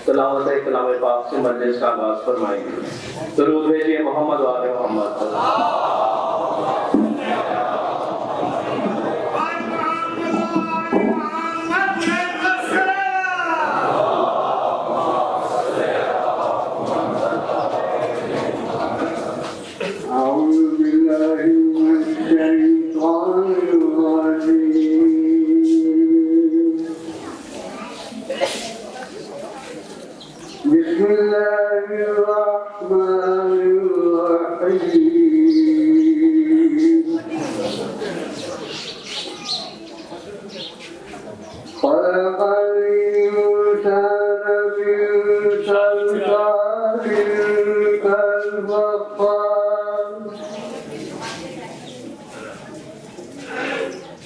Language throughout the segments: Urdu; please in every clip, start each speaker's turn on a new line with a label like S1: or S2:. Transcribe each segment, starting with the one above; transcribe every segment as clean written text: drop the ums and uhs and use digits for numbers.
S1: تلاوت کلام پاک سے مجلس کا آغاز فرمائیں گے۔ درود بھیجیے محمد و آل محمد پر۔
S2: بسم الله الرحمن الرحيم خلق الإنسان من صلصال كالفخار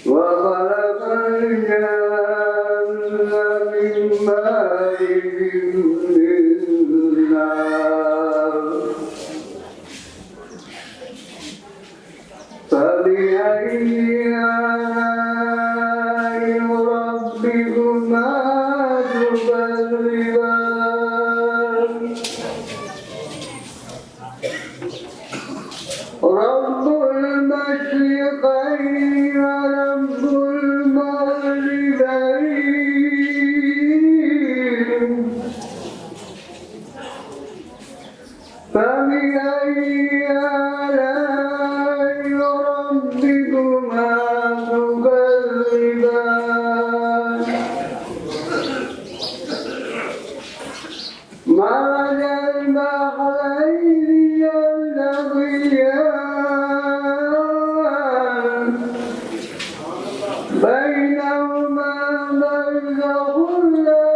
S2: وخلق الجان من مارج من نار فبأي آلاء ربكما تكذبان رب المشرقين ورب المغربين فبأي آلاء ربكما تكذبان مرج البحرين يلتقيان بينهما برزخ لا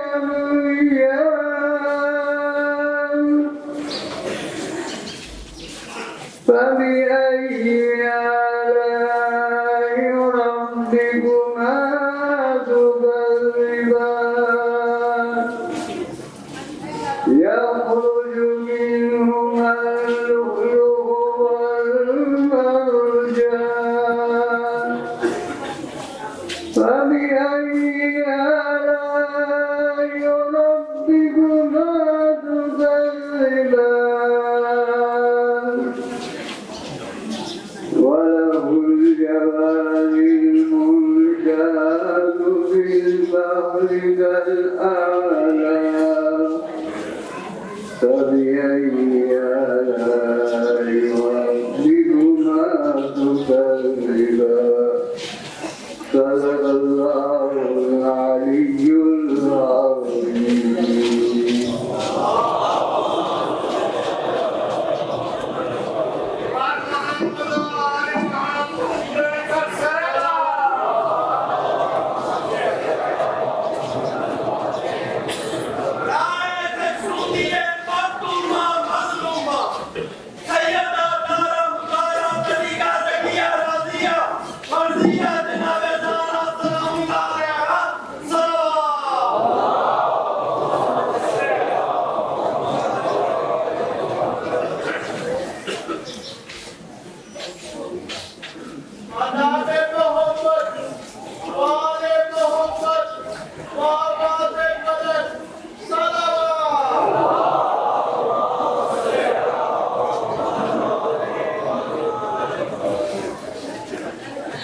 S2: يبغيان فبأي آلاء ربكما تكذبان يخرج منهما اللؤلؤ والمرجان فبأي آلاء ربكما تكذبان وله الجوار المنشآت في البحر كالأعلام فبأي آلاء ربكما تكذبان صدق الله العلي العظيم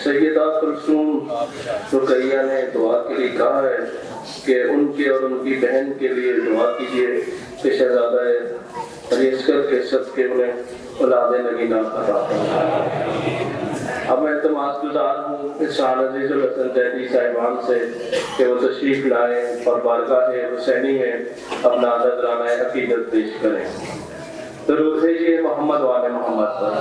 S1: سیدہ کلثوم رقیہ نے دعا کے لیے کہا ہے کہ ان کے اور ان کی بہن کے لیے دعا کیجیے کہ شہزادہ علی اصغر کے صدقے انہیں اولاد نگینہ عطا فرمائے۔ اب میں اعتماد گزار ہوں احسان عزیز الحسن زیدی صاحبان سے کہ وہ تشریف لائیں اور بارگاہ حسینی میں اپنا نذرانہ عقیدت پیش کریں۔ درود بھیجیے محمد و آل محمد پر۔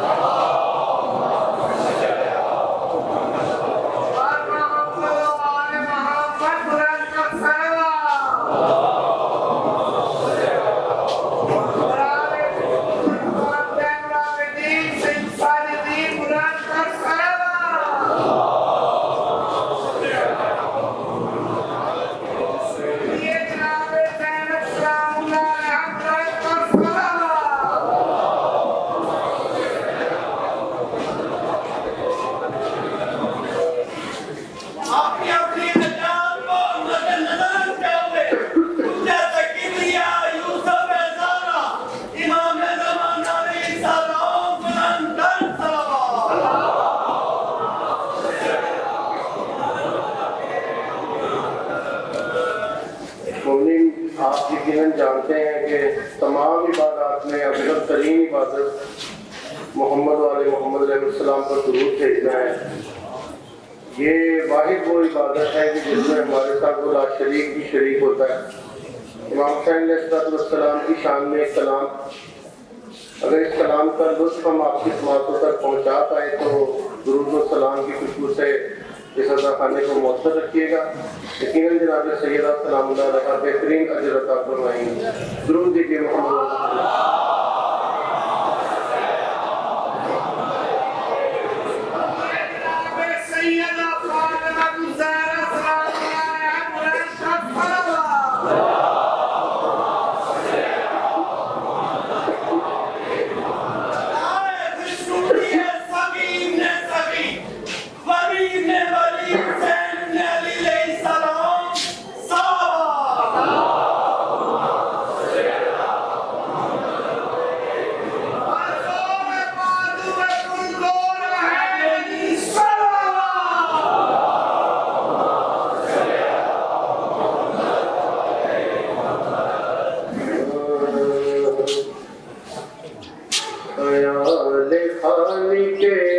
S1: ہیں کہ تمام عبادات میں افضل ترین عبادت محمد والے محمد علیہ السلام پر درود بھیجنا ہے۔ یہ واحد وہ عبادت ہے کہ جس میں ہمارے ساتھ وہ لا شریک بھی شریک ہوتا ہے۔ امام حسین علیہ السلام کی شان میں ایک کلام، اگر اس کلام کا لطف ہم آپ کی سماعتوں تک پہنچا پائے تو درود و سلام کی خوشبو سے اس عزا خانے کو معطر رکھیے گا۔ یقیناً جناب سیدہ سلام اللہ علیہ بہترین اجر عطا فرمائیں گے۔ درود دیجیے محمد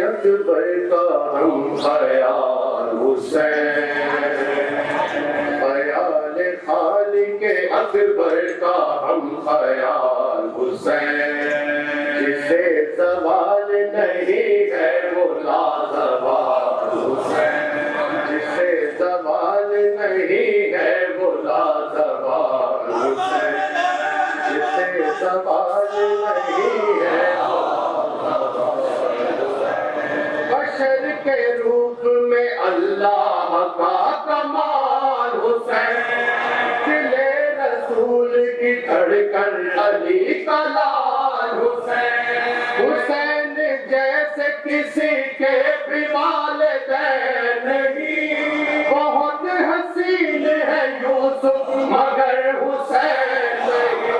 S1: اکبر کا ہم خیال حسین، خیال خالق اکبر کا ہم خیال حسین، جسے زوال نہیں ہے وہ لازوال حسین، جسے زوال نہیں ہے وہ لازوال حسین، جسے زوال نہیں ہے بشر کے روپ میں اللہ کا کمال حسین، دل رسول کی دھڑکن علی کا لال حسین، حسین جیسے کسی کے بھی والدین نہیں، بہت حسین ہے یوسف مگر حسین نہیں۔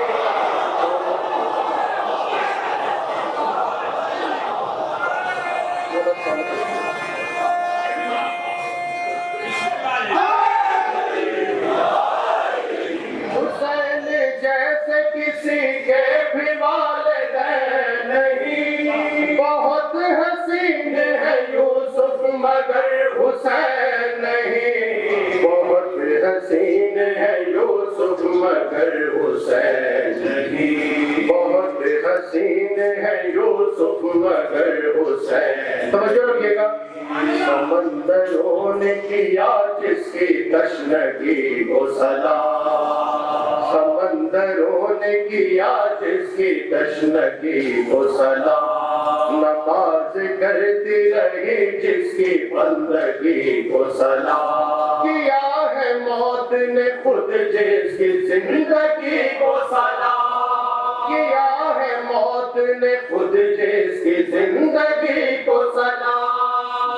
S1: حسین جیسے کسی کے بھی والدین نہیں، بہت حسین ہے یوسف مگر حسین نہیں، بہت حسین ہے یوسف مگر حسین نہیں، بہت حسین ہے یوسف مگر حسین۔ توجہ رکھیے گا۔ سمندروں نے کیا جس کی تشنگی کو سلام، سمندروں نے کیا جس کی تشنگی کو سلام، نماز کرتی رہی جس کی بندگی کو سلام، کیا ہے موت نے خود جس کی زندگی کو سلام، کیا ہے موت نے خود جس کی زندگی کو سلام،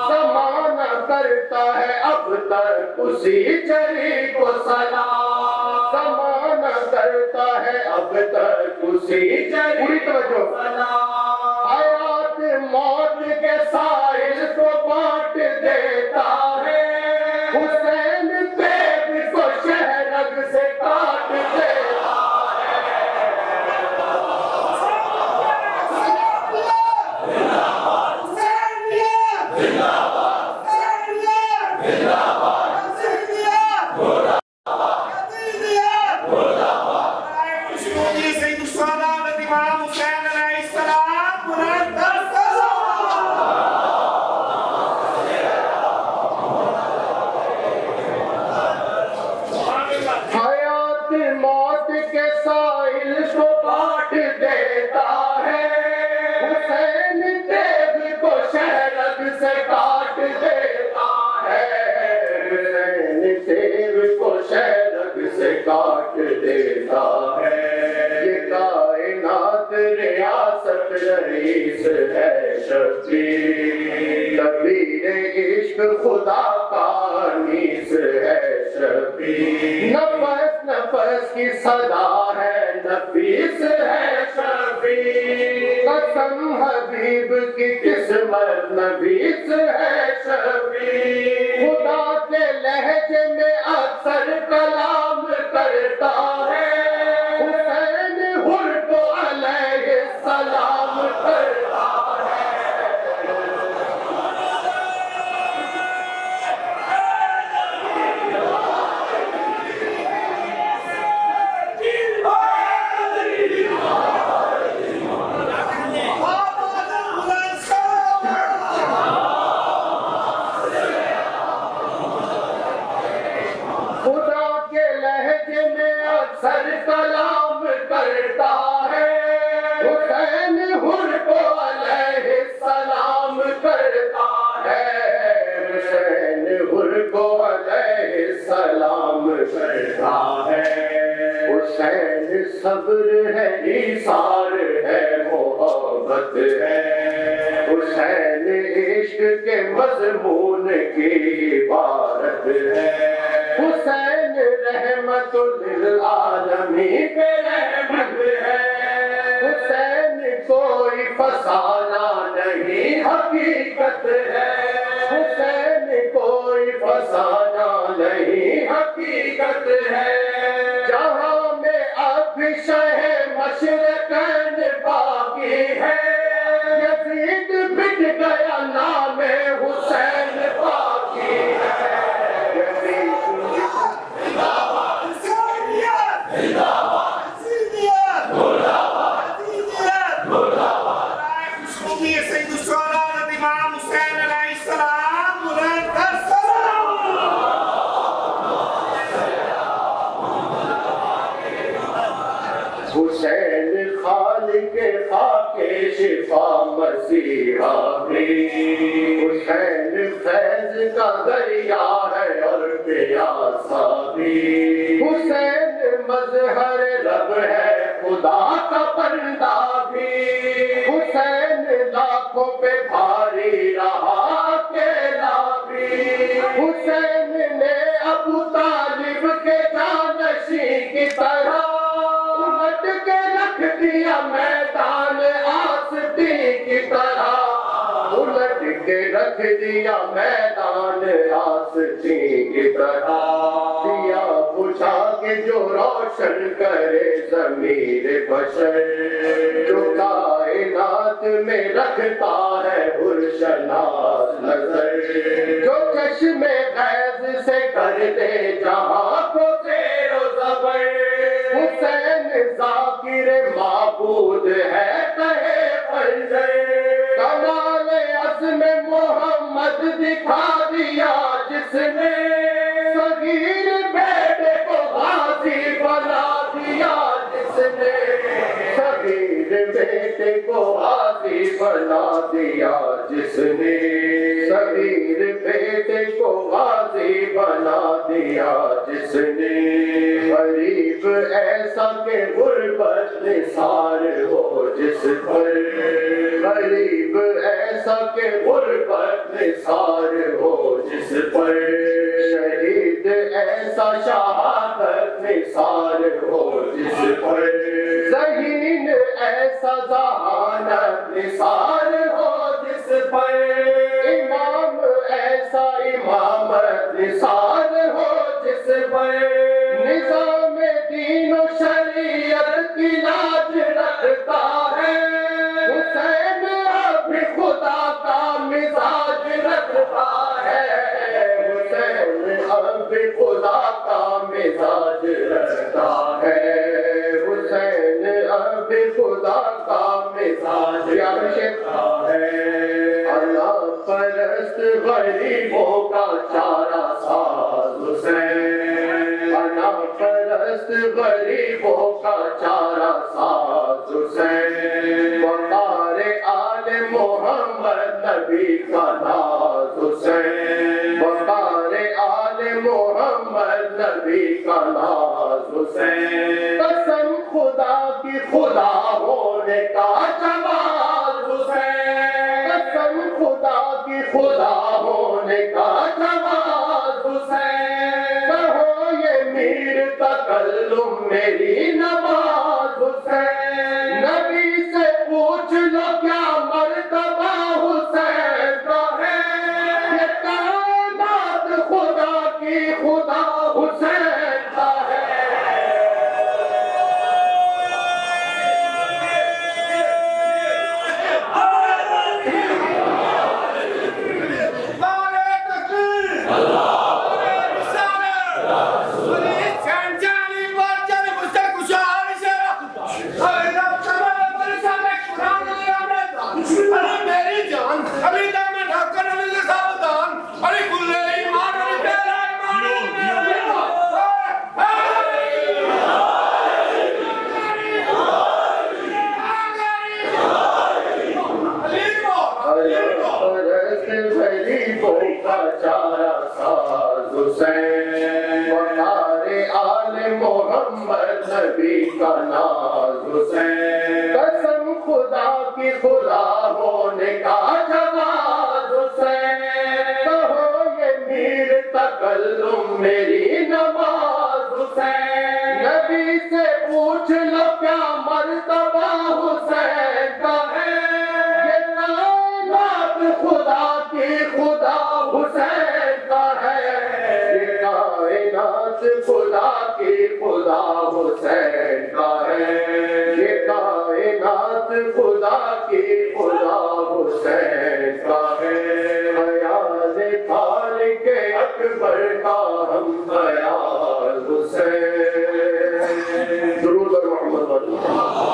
S1: زمانہ کرتا ہے اب تک اسی جری کو سلام، زمانہ کرتا ہے اب تک اسی جری کو سلام، حیات موت کے سائل کو بانٹ دیتا ہے، حسین پیٹ کو شہرگ سے کاٹ دیتا ہے۔ حیات موت کے سائل کو بانٹ دیتا ہے، حسین دیو کو شہرگ سے کاٹ دیتا ہے، حسین دیو کو شہرگ سے کاٹ دیتا ہے، یہ کائنات ریاست رئیس ہے شبیر، کبیر عشق خدا کا انیس ہے شبیر، نفس نفس کی صدا ہے نفیس ہے شبیر، قسم حبیب کی قسمت نبیس ہے شبیر، خدا کے لہجے میں اکثر کلام کرتا ہے، حسین
S3: رہا ہے حسین صبر ہے ایثار ہے محبت ہے حسین عشق کے مضمون کی عبارت ہے حسین رحمت للعالمین پہ رحمت ہے حسین کوئی فسانہ نہیں حقیقت ہے حسین کوئی فسانہ نہیں حقیقت ہے جہاں میں اب شہ مشرقین باقی ہے یزید بٹ گیا نام حسین باقی ہے حسین خالق خاک شفا مسیحا بھی حسین فیض کا دریا ہے اور پیاسا بھی حسین مظہر رب ہے خدا کا بندہ بھی حسین لاکھوں پہ بھاری رہا اکیلا بھی حسین نے ابو طالب کے جانشین کی طرح الٹ کے رکھ دیا میدان آستی کی طرح الٹ کے رکھ دیا میدان آستی کی طرح دیا بجھا کے جو روشن کرے ضمیر بشر جو کائنات میں رکھتا ہے پرشناس نظر جو چشم غیظ سے کر دے جہاں کو زیر و زبر حسین ذاکر معبود ہے کہے پنجر کمال عزم محمد دکھا دیا جس نے صغیر بیٹے کو غازی بنا دیا جس نے صغیر بیٹے کو غازی بنا دیا جس نے صغیر بیٹے کو غازی بنا دیا جس نے غریب ایسا کہ غربت نثار ہو جس پر غریب ایسا کہ غربت نثار ہو جس پر شہید ایسا شہادت نثار ہو جس پر ذہین ایسا ذہانت نثار ہو جس پر امام ایسا امامت نثار ہو جس پر نظام دین و شریعت کی لاج رکھتا ہے حسین اب خدا کا مزاج رکھتا ہے حسین اب خدا کا مزاج رکھتا ہے حسین اب خدا کا مزاج رکھتا ہے اللہ پرست غریبوں کا چارہ ساز حسین اللہ پرست غریبوں کا چارہ ساز حسین وقار آل محمد نبی کا ناز حسین وقار آل محمد نبی کا ناز حسین قسم خدا کی خدا ہونے کا جواز حسین قسم خدا کی خدا ہونے کا جواز حسین کہو یہ میر تکلم میری نماز حسین نبی سے پوچھ لو کیا مرتبہ حسین کا ہے یہ کائنات خدا کی خدا حسین کا ہے حسین قسم خدا کی خدا ہونے کا جواز حسین کہو یہ میر تکلم میری نماز حسین نبی سے پوچھ لو کیا مرتبہ حسین کا ہے یہ کائنات خدا کی خدا حسین کا ہے یہ کائنات خدا کی خدا حسین کا ہے یہ کائنات خدا کی خدا حسین کا ہے خیال خالق اکبر کا ہم خیال حسین درود بر محمد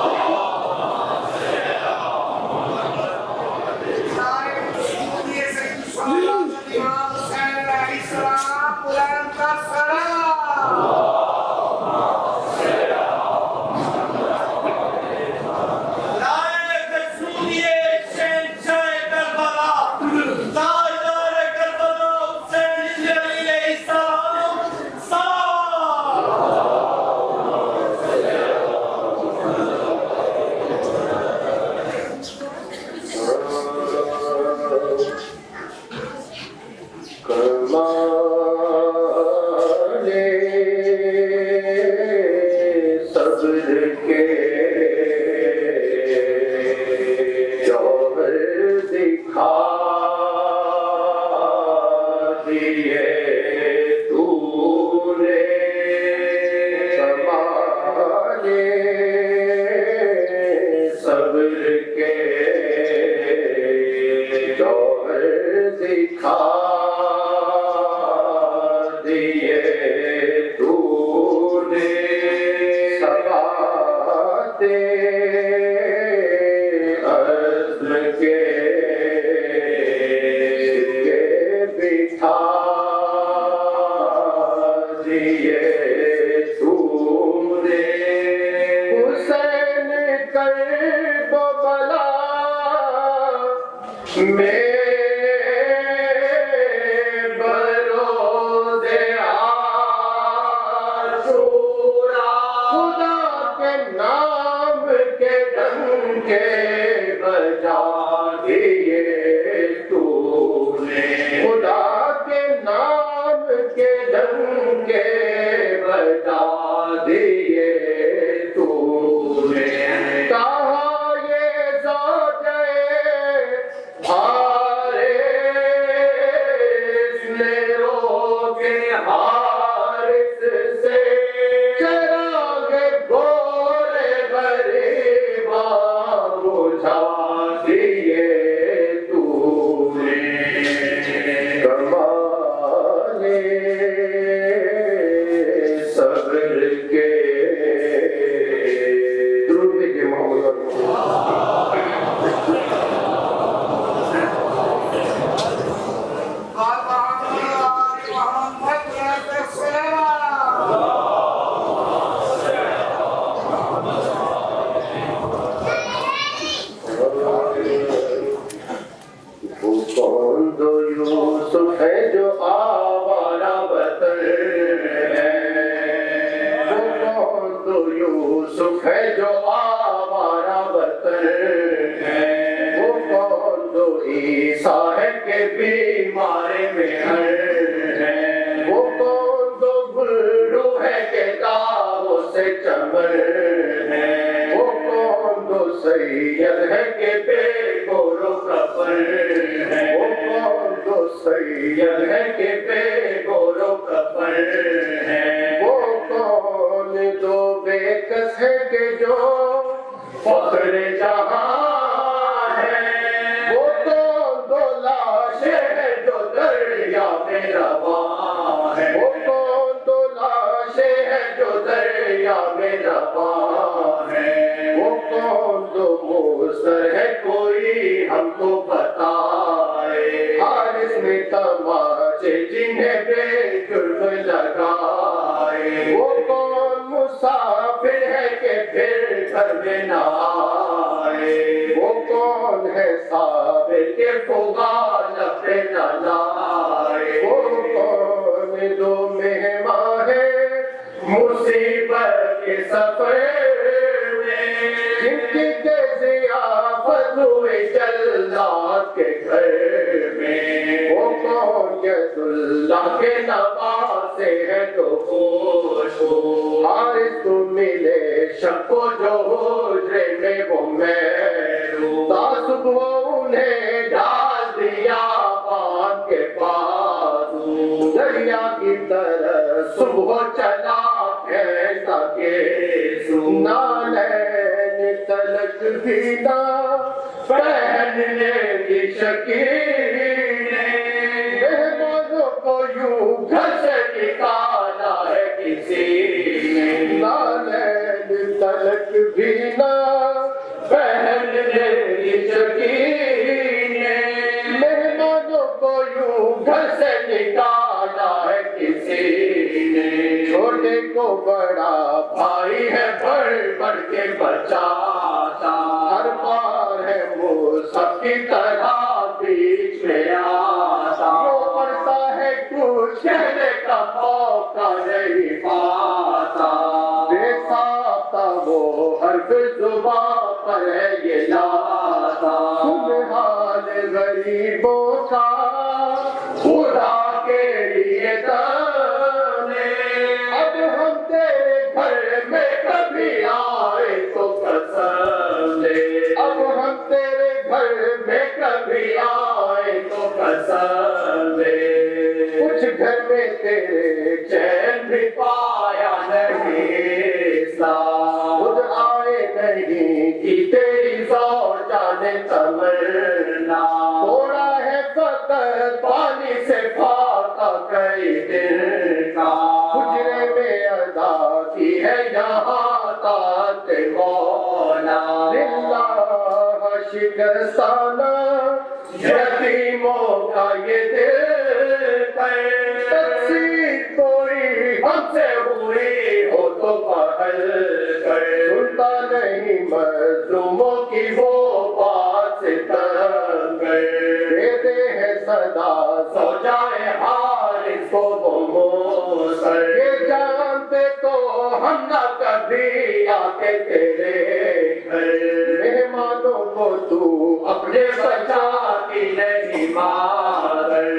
S4: مصیبت کے سفر میں
S3: کی کیسی آفت ہوئی جلات کے گھر میں، وہ کون یس اللہ کے نواسے ہے تو خوش ہو، حارث کو ملے شب کو جو حجرے میں وہ محروم، تعصب وہ انہیں ڈال دیا باندھ کے بازو، دریا کی طرح صبح چلا کیسا کہ نالین تلک بھی نہ پہننے کی شکیل، مہمانوں کو یوں گھر سے نکالا ہے کسی نے، نالین تلک بھی نہ پہننے کی شکیل، مہمانوں کو یوں گھر سے نکالا ہے کسی نے، چھوٹے کو بڑا بھائی ہے بڑھ بڑھ کے بچاتا، ہر بار ہے وہ سب کی طرح بیچ میں آتا، جو پڑھتا ہے کچھ کہنے کا موقع نہیں پاتا، بے ساختہ وہ حرف زباں پر ہے یہ لاتا، حال غریبوں کا خدا کے لیے دانے، اب ہم تیرے گھر میں کبھی آئے تو قسم لے، اب ہم تیرے گھر میں کبھی آئے تو قسم لے، کچھ گھر میں تیرے چین بھی پایا نہیں، خود آئے نہیں کی تیری زوجہ نے تمنا، تھوڑا ہے فقط پانی سے پھاکا کئی دن کا، حجرے میں ادا کی ہے یہاں طاعت مولا، للہ شکستانہ یتیموں کا یہ دل پر، تقسیم کوئی ہم سے ہوئی ہو تو پہل کر، سنتا نہیں مظلوموں کی وہ بات سے تنگ کر، دیتے ہیں صدا سو جائے حارث کو وہ موسر، یہ جانتے تو ہم نہ کبھی آتے تیرے گھر، مہمانوں کو تو اپنے بچاتی نہیں مادر،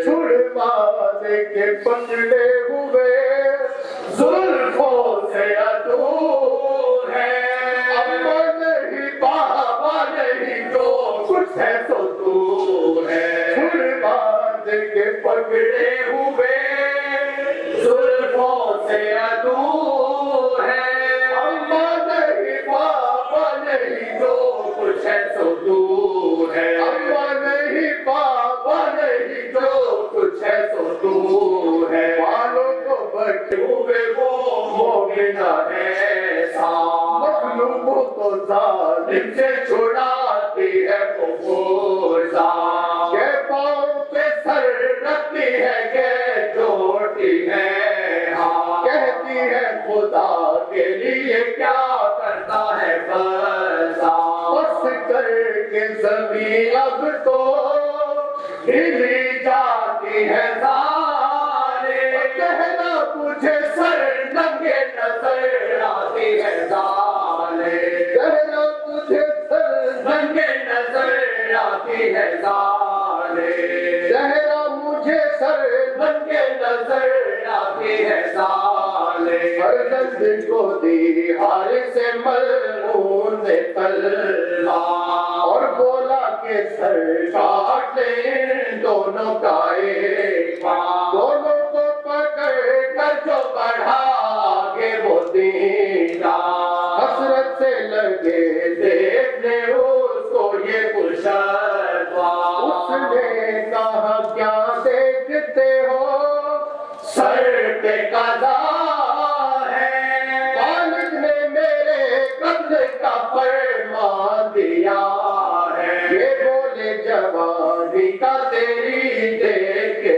S3: چھڑوا دے کے پنجڑے ہوئے زلفوں سے دور ہے، اما نہیں بابا نہیں جو کچھ ہے تو تو ہے، چھڑوا دے کے پکڑے ہوئے زلفوں سے دور ہے، اما نہیں بابا نہیں جو کچھ ہے تو دور ہے، اما نہیں بابا نہیں جو کچھ ہے تو دور ہے، بالوں کو بچے ہوئے وہ مومنہ ہے سان، مظلوموں کو ظالم سے چھڑاتی ہے وہ فرزان، کہ پاؤں پہ سر رکھتی ہے کہ جوڑتی ہے ہاں، کہتی ہے خدا کے لیے کیا کرتا ہے بسا، بس کر کے زمین اب تو ہلی جاتی ہے ظالم، کہنا مجھے سر ننگے نظر آتی ہے ظالم، کہنا مجھے سر ننگے نظر آتی ہے ظالم، کہنا مجھے سر ننگے نظر آتی ہے ظالم، فرزند کو دی حارث سے ملعون نے تلوار، اور بولا کہ سر کاٹ لے دونوں کا ایک پاؤں، دونوں کو پکڑ کر جو بڑھا آگے وہ دینا، حسرت سے لگے دیکھنے اس کو یہ پرشتوا، اس نے کہا کیا دیکھتے ہو سر پہ قضا ہے، والد نے میرے قتل کا فرمان دیا ہے، یہ بولے جوانی کا تیری دیکھ کے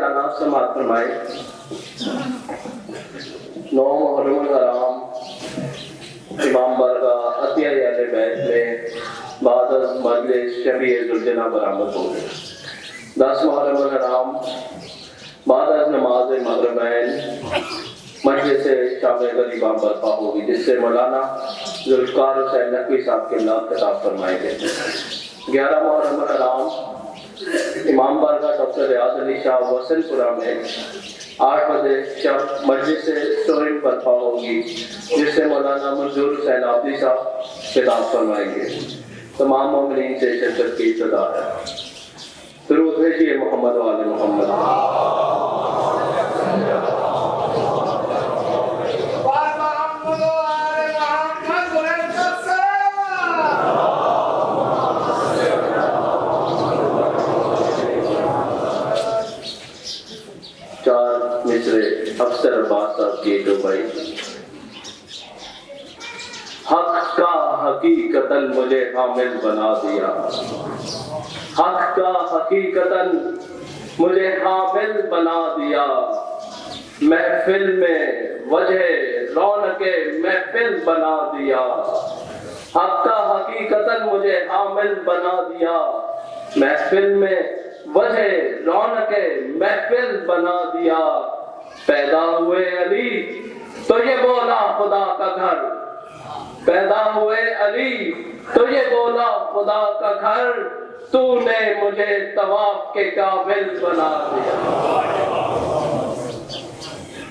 S1: اعلانات سماعت فرمائے۔ 9 محرم الحرام امام بارگاہ عطیہ اہل بیت میں بعد از مجلس شفیع ذوالجناح برآمد ہو گئے۔ 10 محرم الحرام بعد از نماز مغربین مجلس شام غریباں برپا ہوگی، جس سے مولانا ذوالفقار حسین نقوی صاحب کے اللہ خطاب فرمائے گئے۔ 11 محرم الحرام امام بارگاہ ڈاکٹر ریاض علی شاہ وسن پورہ میں 8 بجے شب مجلس سورن برپا ہوگی، جس سے مولانا منظور حسین عابدی صاحب خطاب فرمائیں گے۔ تمام مومنین سے شرکت کی ابتدا ہے۔ درود بھیجیے محمد و آل محمد۔ افسر عباس صاحب کی دو بھائی۔ حق کا حقیقتاً مجھے حامل بنا دیا، حق کا حقیقتاً مجھے حامل بنا دیا، محفل میں وجہ رونق محفل بنا دیا، حق کا حقیقتاً مجھے حامل بنا دیا، محفل میں وجہ رونق محفل بنا دیا، پیدا ہوئے علی تو یہ بولا خدا کا گھر، پیدا ہوئے علی تو یہ بولا خدا کا گھر، تو نے مجھے طواف کے قابل بنا دیا۔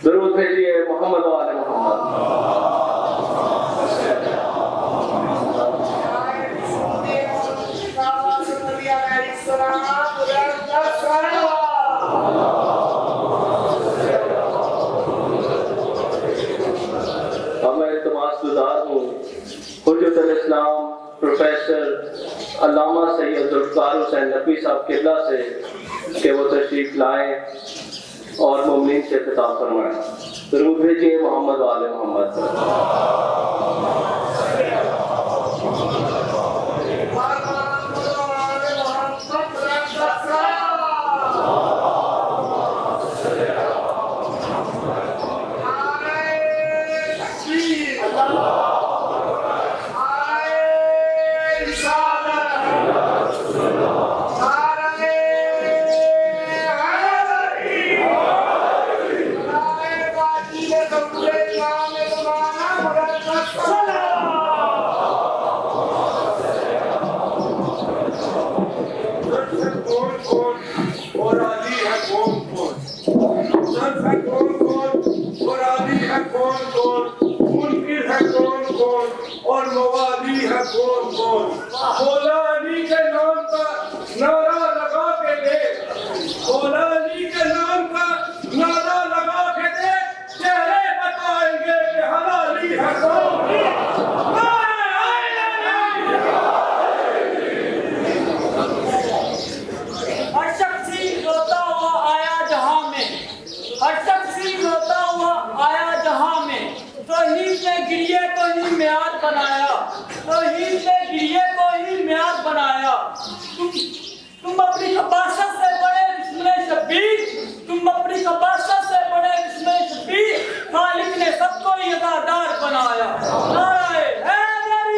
S1: درود بھیجیے محمد و آل محمد۔ حجت الاسلام پروفیسر علامہ سید ذوالفقار حسین نقوی صاحب قبلہ سے کہ وہ تشریف لائیں اور مومنین سے خطاب فرمائیں۔ درود بھیجیے محمد و آل محمد۔
S3: اور موالی ہے کون کون، مولا علی کے نام کا نعرہ لگا کے دے، مولا علی کے نام کا نعرہ لگا کے دے، چہرے بتائیں گے کہ حلالی ہے کون۔
S4: ہر شخصی روتا ہوا آیا جہاں میں، ہر شخصی روتا ہوا آیا جہاں میں، توحید نے گریے کو ہی میعاد بنایا، توحید نے گریے کو ہی میعاد بنایا۔ تم اپنی خباثت سے بڑے بسم شبیر، تم اپنی خباثت سے بڑے بسم شبیر، خالق نے سب کو ہی عطادار بنایا۔ نعرہ حیدری،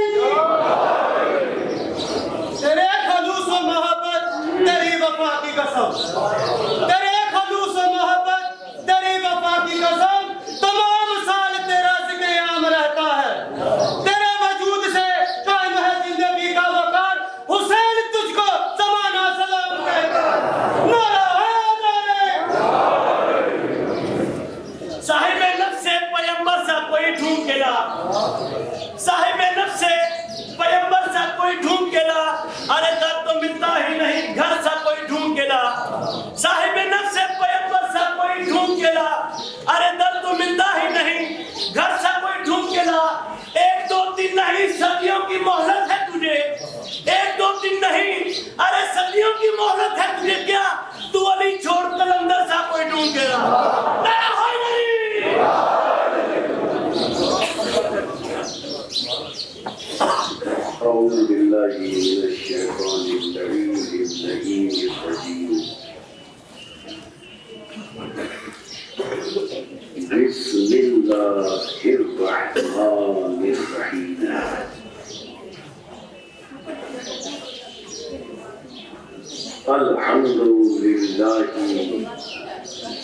S4: تیرے خلوص و محبت تیری وفا کی قسم، تیرے خلوص و محبت تیری وفا کی قسم، تمام سال تیرا ذکر عام رہتا ہے، تیرے وجود سے قائم ہے زندگی کا وقار، حسین تجھ کو زمانہ سلام کہتا ہے۔ نعرہ حیدری۔ صاحب نفس سے پیغمبر سا کوئی ڈھونڈ کے لا، صاحب نفس سے پیغمبر سا کوئی ڈھونڈ کے لا، ارے در تو ملتا ہی نہیں گھر سا کوئی ڈھونڈ کے لا، صاحب نفس سے پیغمبر سا کوئی ڈھونڈ کے لا، ارے در تو ملتا ہی نہیں گھر سا کوئی ڈھونڈ کے لا۔ 1 2 3 نہیں صدیوں کی مہلت ہے تجھے، 1 2 3 نہیں ارے صدیوں کی مہلت ہے تجھے، کیا تو علی چھوڑ قلندر سا کوئی ڈھونڈ کے لا۔ نعرہ حیدری۔
S2: اعوذ باللہ من الشیطان اللعین الرجیم الرجیم
S3: الله الرحمن الرحيم الحمد لله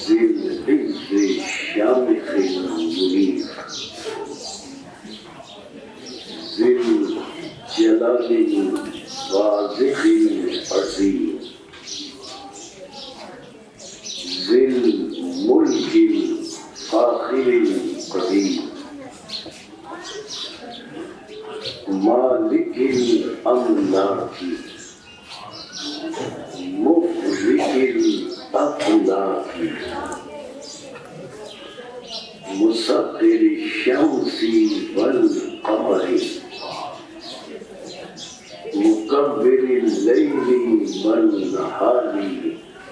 S3: ذي العز الشامخ المنير ذي الجلال الواضح العظيم ذي الملك الفاخر القدير مالك الأملاك مفرق الأفلاك مسخر الشمس والقمر مكبر الليل والنهار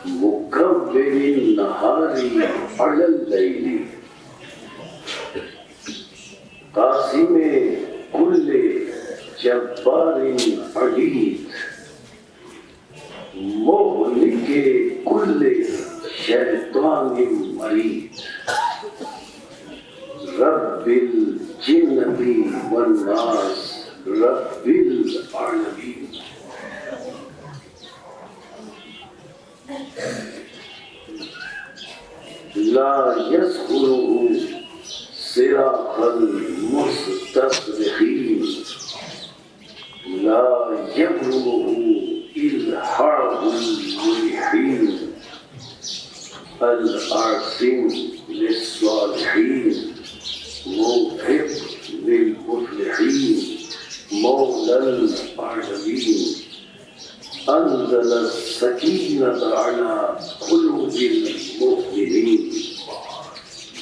S3: مكبر النهار على الليل قاسم كل جبار عنيد مهلك كل شيطان مريد رب الجنة والناس رب العالمين لا يسخره صراط المستصرخين لا يبلغه إلحاح الملحين الأرسم للصالحين موفق للمفلحين مولى العالمين أنزل السكينة على قلوب المؤمنين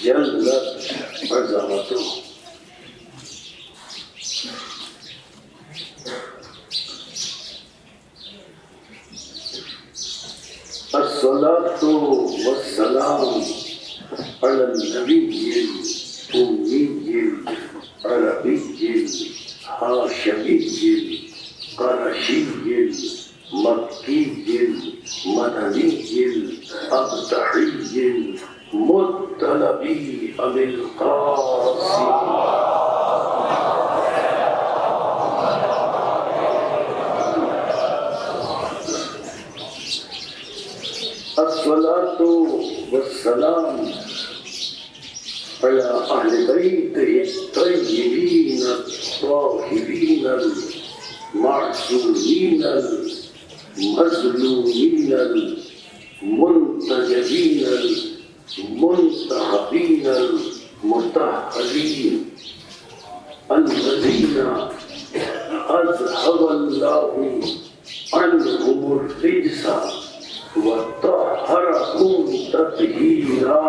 S3: جلت عظمته الصلاة والسلام على النبي الأمي العربي الهاشمي القرشي المكي المدني الأبدعي المطلبي أبي القاسم الصلاة والسلام على أهل بيته الطيبين الطاهرين المعصومين المظلومين المنتجبين المنتخبين المطهرين الذين أذهب الله عنهم الرجس وطهرهم تطهيرا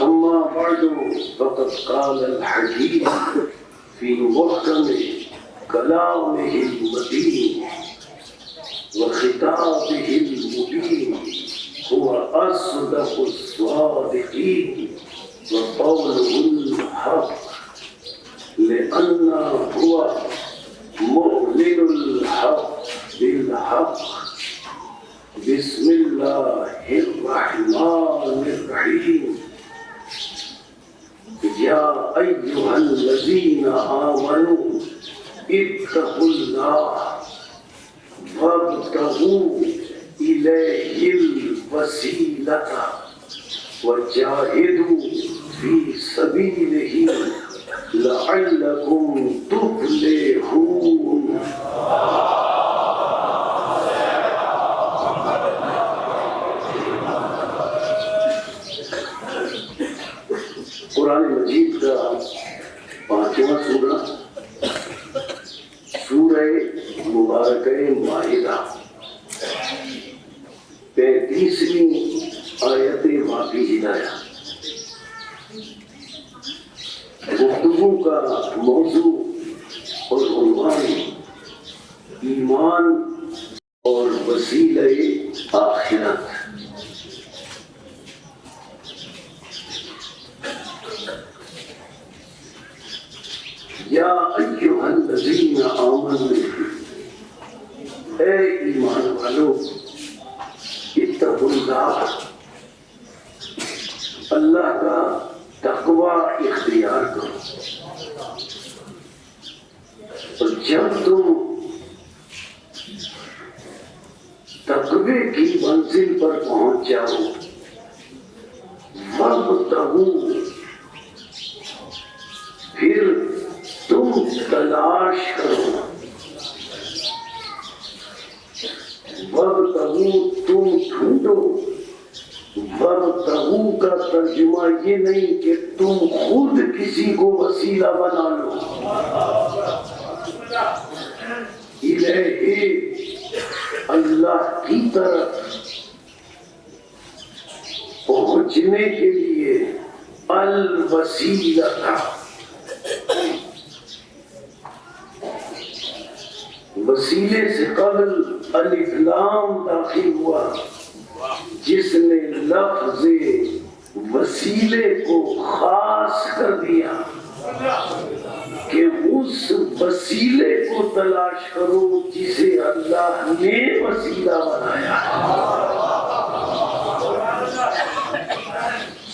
S3: أما بعد فقد قال الحكيم في محكم كلامه المتين وخطابه المبين هو أصدق الصادقين وقوله الحق لأنه هو مؤمن الحق بالحق بسم الله الرحمن الرحيم يا أيها الذين آمنوا اتقوا الله وابتغوا إليه الوسيلة وجاهدوا في سبيله لعلكم تفلحون قرآن مجید کا 5واں سورہ سورہ مبارکہ مائدہ 35ویں آیت واقعی ہدایہ گفتگو کا موضوع اور عنوان ایمان اور وسیلہ آخرت. یا ایھا الذین آمنوا، اے ایمان
S2: والوں اتقوا اللہ، اللہ کا تقوی اختیار کرو، اور جب تم تقوی کی منزل پر پہنچ جاؤ وابتغوا، پھر تم تلاش کرو، وابتغوا تم ڈھونڈو، وابتغوا کا ترجمہ یہ نہیں کہ تم خود کسی کو وسیلہ بنا لو، الہ اللہ کی طرف پہنچنے کے لیے الوسیلہ تھا۔ وسیلے سے قبل الف لام داخل ہوا، جس نے لفظ وسیلے کو خاص کر دیا کہ اس وسیلے کو تلاش کرو جسے اللہ نے وسیلہ بنایا۔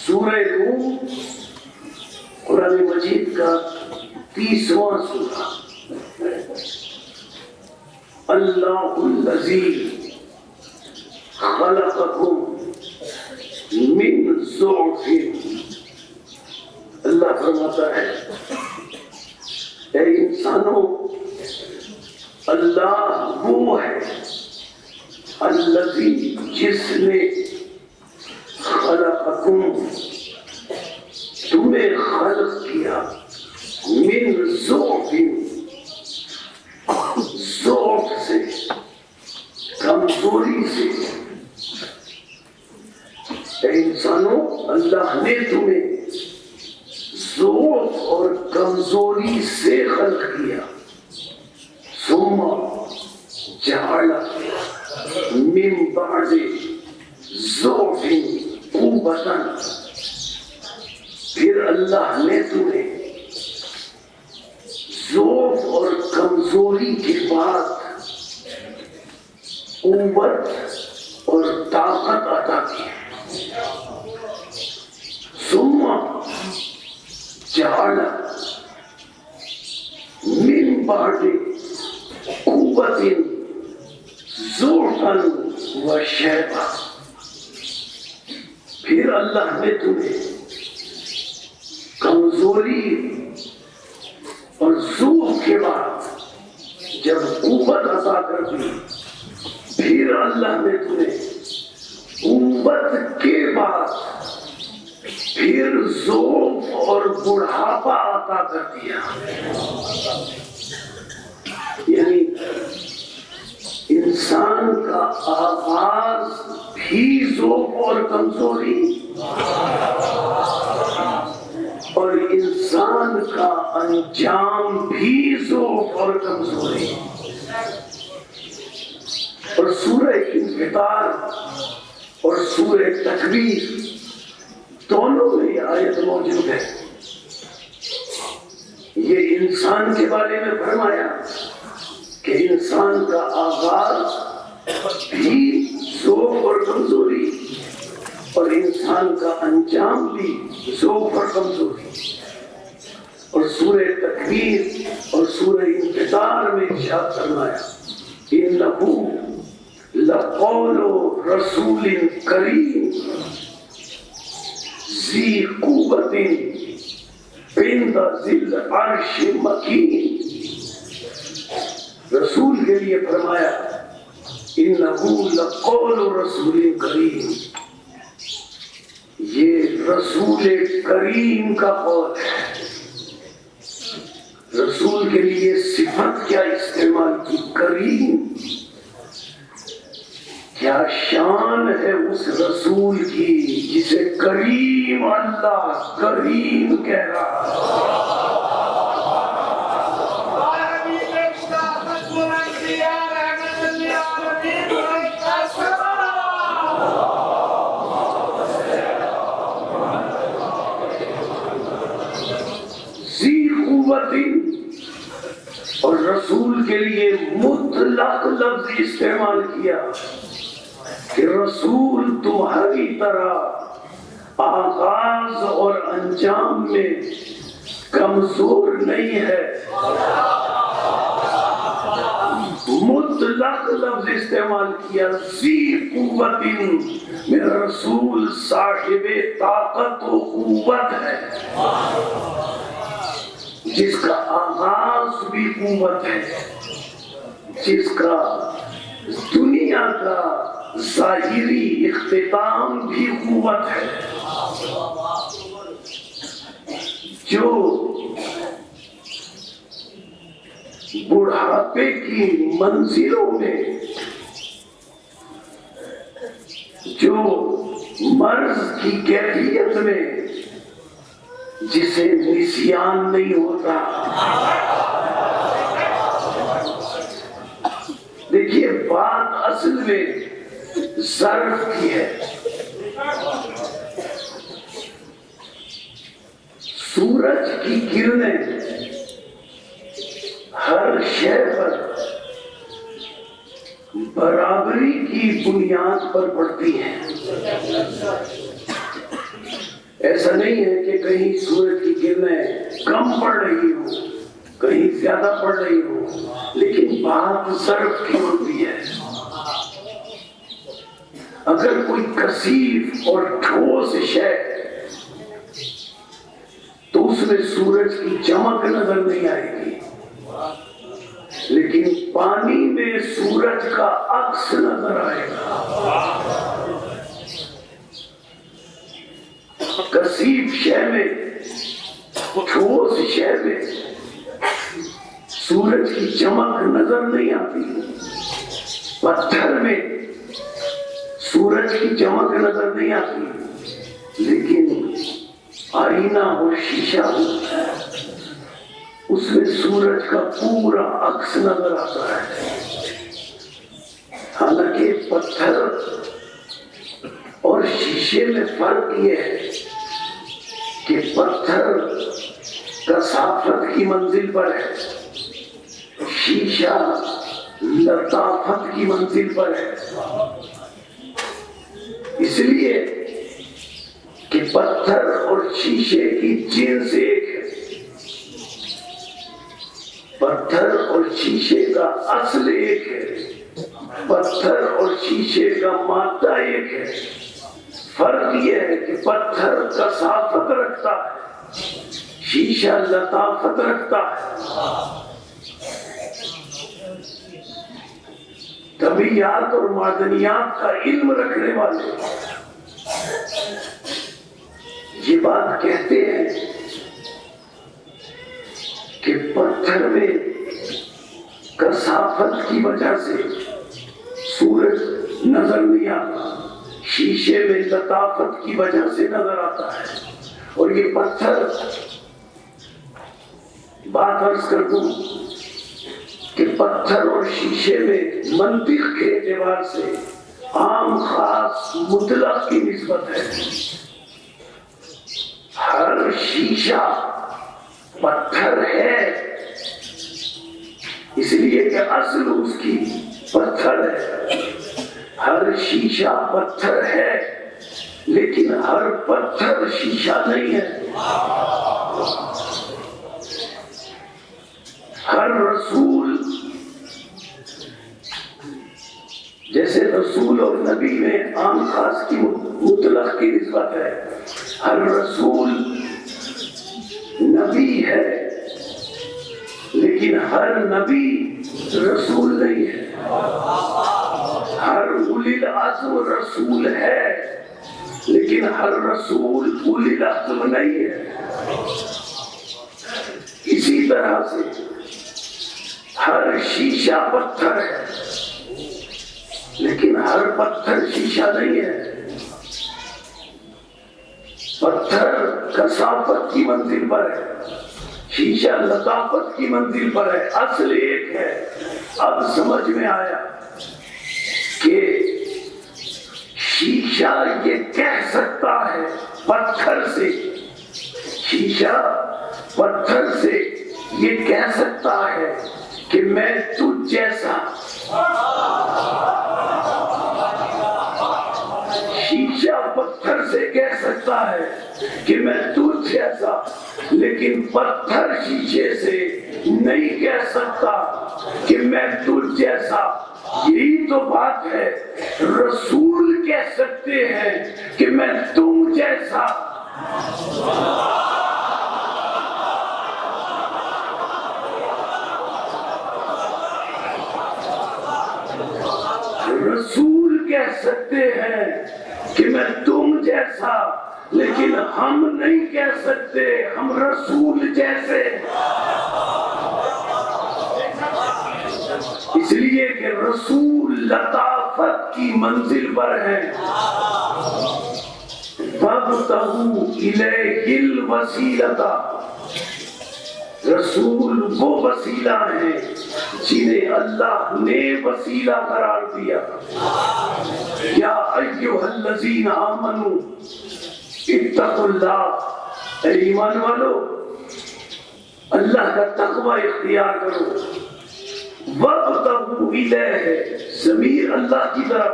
S2: سورہ روم قرآن مجید کا 30واں سورہ۔ اللہ الذی خلقکم من ضعف، اللہ فرماتا ہے اے انسانوں، اللہ وہ ہے الذی جس نے خلقکم تمہیں خلق کیا، من ضعف، ضعف سے، کمزوری سے۔ اے انسانوں، اللہ نے تمہیں ضعف اور کمزوری سے خلق کیا، ثم جعل من بعد ضعف قوة، پھر اللہ نے تمہیں ضعف اور کمزوری کے بعد قوت اور طاقت عطا کی۔ ثم جعل من بعد قوة ضعفا وشیبا، پھر اللہ نے تمہیں کمزوری اور ضعف کے بعد جب قوت عطا کر دی، پھر اللہ نے تمہیں قوت کے بعد پھر ضعف اور بڑھاپا عطا کر دیا۔ یعنی انسان کا آغاز بھی ضعف اور کمزوری، اور انسان کا انجام بھی ضعف اور کمزوری۔ اور سورہ انفطار اور سورہ تکویر دونوں میں یہ آیت موجود ہے۔ یہ انسان کے بارے میں فرمایا کہ انسان کا آغاز بھی ضعف اور کمزوری، اور انسان کا انجام بھی ضعف اور کمزوری۔ اور سورہ تکویر اور سورہ انفطار میں ارشاد فرمایا إِنَّهُ لَقَوْلُ رَسُولٍ كَرِيمٍ ذِي قُوَّةٍ عِندَ ذِي الْعَرْشِ مَكِينٍ۔ رسول کے لیے فرمایا إِنَّهُ لَقَوْلُ رَسُولٍ كَرِيمٍ، یہ رسول کریم کا قول ہے۔ رسول کے لیے صفت کیا استعمال کی؟ کریم۔ کیا شان ہے اس رسول کی جسے کریم اللہ کریم کہہ رہا ہے۔ اور رسول کے لیے
S3: مطلق لفظ استعمال کیا کہ رسول تمہاری طرح آغاز اور انجام میں کمزور نہیں ہے. مطلق لفظ استعمال کیا. ذی قوت، میرا رسول صاحب طاقت و قوت ہے، جس کا آغاز بھی قوت ہے، جس کا دنیا کا ظاہری اختتام بھی قوت ہے، جو بڑھاپے کی منزلوں میں، جو مرض کی کیفیت میں جسے نسیان نہیں ہوتا. دیکھیے بات اصل میں ظرف کی ہے. سورج کی کرنیں ہر شے پر برابری کی بنیاد پر پڑتی ہیں. ایسا نہیں ہے کہ کہیں سورج کی کرنیں کم پڑ رہی ہوں، کہیں زیادہ پڑ رہی ہوں، لیکن بات ظرف کی ہوتی ہے. اگر کوئی کثیف اور ٹھوس شے تو اس میں سورج کی چمک نظر نہیں آئے گی، لیکن پانی میں سورج کا عکس نظر آئے گا. کثیف شے میں، ٹھوس شے میں سورج کی چمک نظر نہیں آتی. پتھر میں سورج کی چمک نظر نہیں آتی، لیکن آئینہ اور شیشہ ہو، اس میں سورج کا پورا عکس نظر آتا ہے. حالانکہ پتھر اور شیشے میں فرق یہ ہے کہ پتھر کثافت کی منزل پر ہے، شیشہ لطافت کی منزل پر ہے. اس لیے کہ پتھر اور شیشے کی جنس ایک ہے. پتھر اور شیشے کا اصل ایک ہے، پتھر اور شیشے کا مادہ ایک ہے. فرق یہ ہے کہ پتھر کثافت رکھتا ہے، شیشہ لطافت رکھتا ہے. طبیعیات اور معدنیات کا علم رکھنے والے یہ بات کہتے ہیں کہ پتھر میں کثافت کی وجہ سے سورج نظر نہیں آتا، شیشے میں لطافت کی وجہ سے نظر آتا ہے. اور یہ پتھر، بات عرض کر دوں کہ پتھر اور شیشے میں منطق کے اعتبار سے عام خاص مطلق کی نسبت ہے. ہر شیشہ پتھر ہے، اس لیے کہ اصل اس کی پتھر ہے. ہر شیشہ پتھر ہے، لیکن ہر پتھر شیشہ نہیں ہے. ہر رسول، جیسے رسول اور نبی میں عام خاص کی مطلق کی نسبت ہے، ہر رسول نبی ہے، لیکن ہر نبی رسول نہیں ہے. ہر اولی العزم رسول ہے، لیکن ہر رسول اولی العزم نہیں ہے. اسی طرح سے ہر شیشہ پتھر ہے، لیکن ہر پتھر شیشہ نہیں ہے. پتھر کثافت کی منزل پر ہے، شیشہ لطافت کی منزل پر ہے. اصل ایک ہے. اب سمجھ میں آیا کہ شیشہ یہ کہہ سکتا ہے پتھر سے، شیشہ پتھر سے یہ کہہ سکتا ہے کہ میں تجھ تجھ جیسا. شیشہ پتھر سے کہہ سکتا ہے کہ میں تجھ جیسا، لیکن پتھر شیشے سے نہیں کہہ سکتا کہ میں تجھ جیسا. یہی تو بات ہے. رسول کہہ سکتے ہیں کہ میں تم جیسا. رسول کہہ سکتے ہیں کہ میں تم جیسا، لیکن ہم نہیں کہہ سکتے ہم رسول جیسے. اس لیے کہ رسول لطافت کی منزل پر ہے. فَابْتَغُوا إِلَيْهِ الْوَسِيلَةَ. رسول وہ وسیلہ ہیں جنہیں اللہ نے وسیلہ قرار دیا. یا ایھا الذین آمنوا اتقوا اللہ. اے ایمان والو، اللہ کا تقوی اختیار کرو. وَابْتَغُوا إِلَيْهِ، ضمیر اللہ کی طرف.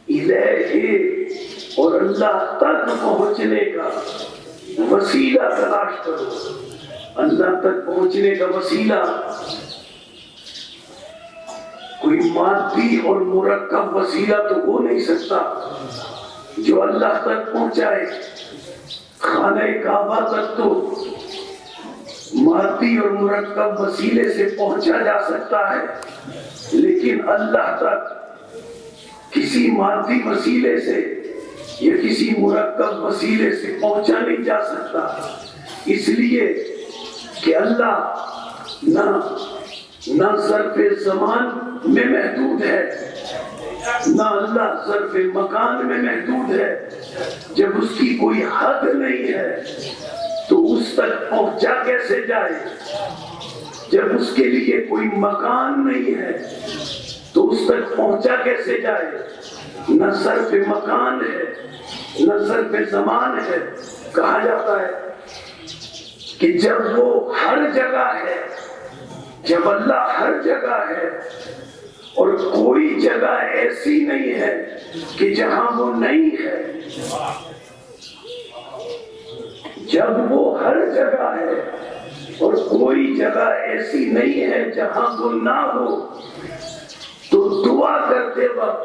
S3: الیہ، اور اللہ تک پہنچنے کا وسیلہ تلاش کرو. اللہ تک پہنچنے کا وسیلہ کوئی مادی اور مرکب وسیلہ تو ہو نہیں سکتا جو اللہ تک پہنچائے. خانہ کعبہ تک تو مادی اور مرکب وسیلے سے پہنچا جا سکتا ہے، لیکن اللہ تک کسی مادی وسیلے سے یا کسی مرکب وسیلے سے پہنچا نہیں جا سکتا. اس لیے کہ اللہ نہ ظرف زمان میں محدود ہے، نہ اللہ ظرف مکان میں محدود ہے. جب اس کی کوئی حد نہیں ہے تو اس تک پہنچا کیسے جائے؟ جب اس کے لیے کوئی مکان نہیں ہے تو اس تک پہنچا کیسے جائے؟ نہ ظرف مکان ہے نہ ظرف زمان ہے. کہا جاتا ہے کہ جب وہ ہر جگہ ہے، جب اللہ ہر جگہ ہے اور کوئی جگہ ایسی نہیں ہے کہ جہاں وہ نہیں ہے، جب وہ ہر جگہ ہے اور کوئی جگہ ایسی نہیں ہے جہاں وہ نہ ہو، تو دعا کرتے وقت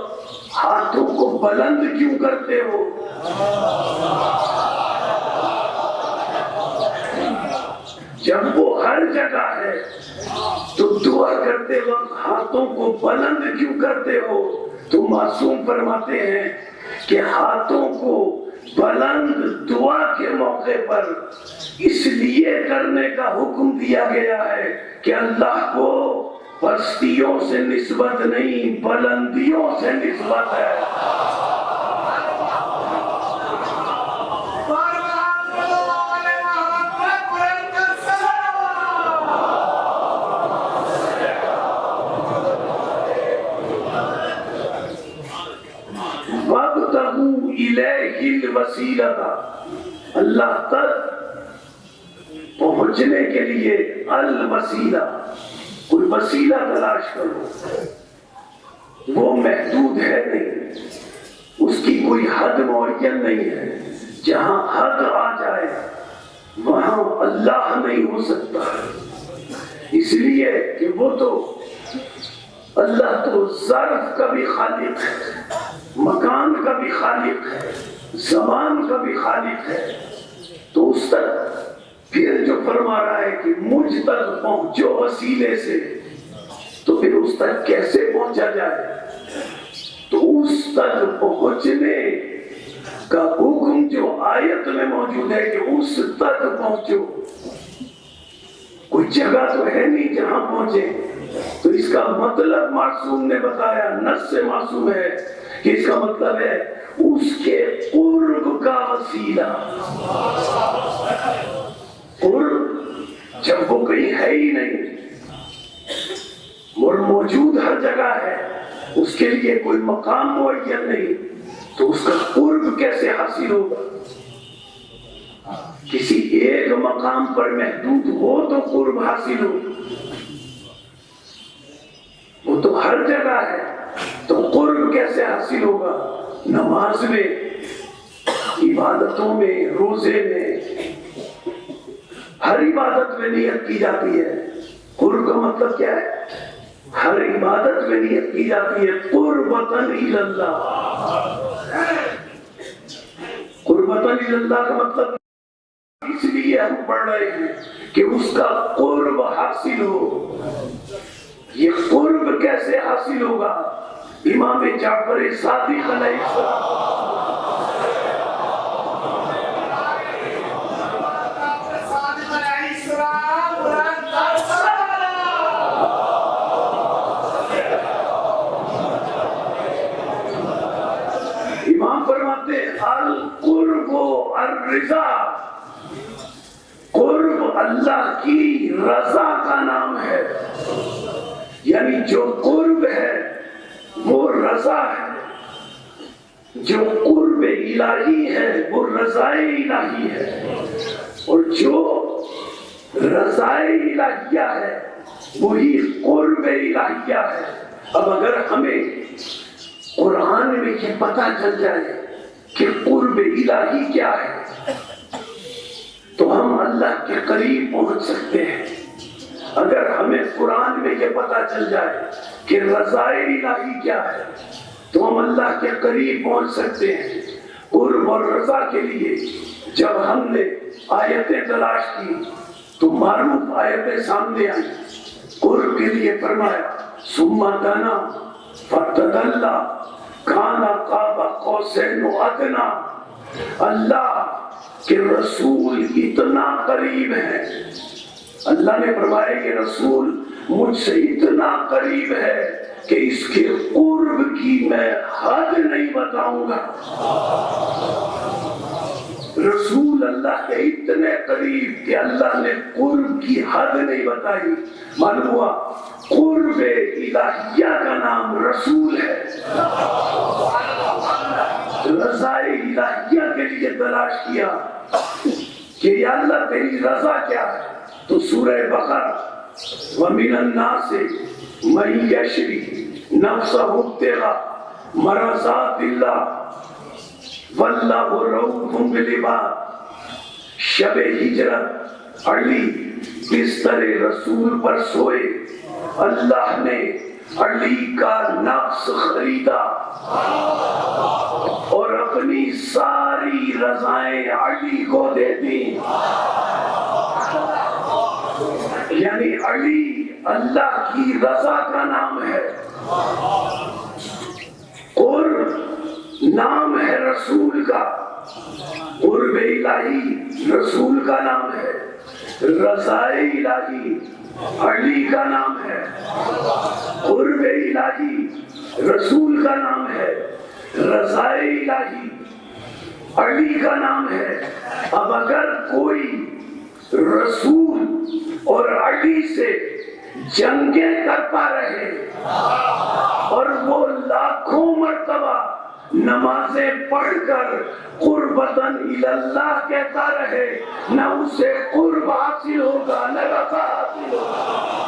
S3: ہاتھوں کو بلند کیوں کرتے ہو؟ جب وہ ہر جگہ ہے تو دعا کرتے وقت ہاتھوں کو بلند کیوں کرتے ہو؟ تو معصوم فرماتے ہیں کہ ہاتھوں کو بلند دعا کے موقع پر اس لیے کرنے کا حکم دیا گیا ہے کہ اللہ کو پستیوں سے نسبت نہیں، بلندیوں سے نسبت ہے. وَابْتَغُوا إِلَيْهِ الْوَسِيلَةَ، اللہ تک پہنچنے کے لیے الوسیلہ، کوئی وسیلہ تلاش کرو. وہ محدود ہے نہیں، اس کی کوئی حد معین نہیں ہے. جہاں حد آ جائے وہاں اللہ نہیں ہو سکتا. اس لیے کہ وہ تو اللہ تو ظرف کا بھی خالق ہے، مکان کا بھی خالق ہے، زمان کا بھی خالق ہے. تو اس تک پھر جو فرما رہا ہے کہ مجھ تک پہنچو وسیلے سے، تو پھر اس تک کیسے پہنچا جائے؟ تو اس تک پہنچنے کا حکم جو آیت میں موجود ہے کہ اس تک پہنچو. کوئی جگہ تو ہے نہیں جہاں پہنچے. تو اس کا مطلب معصوم نے بتایا، نص سے معصوم ہے کہ اس کا مطلب ہے اس کے قرب کا وسیلہ. قرب جب وہ کہیں ہے ہی نہیں اور موجود ہر جگہ ہے، اس کے لیے کوئی مقام معین نہیں، تو اس کا قرب کیسے حاصل ہوگا؟ کسی ایک مقام پر محدود ہو تو قرب حاصل ہو. ہر جگہ ہے، تو قرب کیسے حاصل ہوگا؟ نماز میں، عبادتوں میں، روزے میں، ہر عبادت میں نیت کی جاتی ہے۔ قرب کا مطلب کیا ہے؟ ہر عبادت میں نیت کی جاتی ہے قربتاً الی اللہ۔ قربتاً الی اللہ کا مطلب اس لیے ہم پڑھ رہے ہیں کہ اس کا قرب حاصل ہو۔ یہ قرب کیسے حاصل ہوگا؟ امام جعفر صادق علیہ السلام فرماتے القرب الرضا، قرب اللہ کی رضا کا نام ہے، یعنی جو قرب ہے وہ رضا ہے، جو قرب الہی ہے وہ رضا الہی ہے، اور جو رضا الہیہ ہے وہی قرب الہیہ ہے۔ اب اگر ہمیں قرآن میں یہ پتہ چل جائے کہ قرب الہی کیا ہے تو ہم اللہ کے قریب پہنچ سکتے ہیں۔ اگر ہمیں قرآن میں یہ پتہ چل جائے کہ رضا الہی کیا ہے تو ہم اللہ کے قریب پہنچ سکتے ہیں۔ قرب اور رضا کے لیے جب ہم نے آیتیں تلاش کی تو معروف آیتیں سامنے آئی۔ قرب کے لیے فرمایا ثم دنا فتدلی کان قاب قوسین و ادنی، اللہ کے رسول اتنا قریب ہے، اللہ نے فرمایا کہ رسول مجھ سے اتنا قریب ہے کہ اس کے قرب کی میں حد نہیں بتاؤں گا۔ رسول اللہ کے اتنے قریب کہ اللہ نے قرب کی حد نہیں بتائی۔ معلوم ہوا قرب الہیہ کا نام رسول ہے۔ رضا الہیہ کے لیے تلاش کیا کہ یا اللہ تیری رضا کیا ہے، تو سورہ بقرہ وَمِنَ النَّاسِ مَن يَشْرِي نَفْسَهُ ابْتِغَاءَ مَرْضَاتِ اللَّهِ وَاللَّهُ رَءُوفٌ بِالْعِبَادِ۔ شب ہجرت علی بستر رسول پر سوئے، اللہ نے علی کا نفس خریدا اور اپنی ساری رضائیں علی کو دے دی، یعنی علی اللہ کی رضا کا نام ہے۔ قرب نام ہے رسول کا، قرب الہی رسول کا نام ہے، رضا الہی علی کا نام ہے، قرب الہی رسول کا نام ہے، رضا الہی علی کا نام ہے۔ اب اگر کوئی رسول اور علی سے جنگیں کرتا رہے اور وہ لاکھوں مرتبہ نمازیں پڑھ کر قربتاً الی اللہ کہتا رہے، نہ اسے قرب حاصل ہوگا نہ رضا حاصل ہوگا۔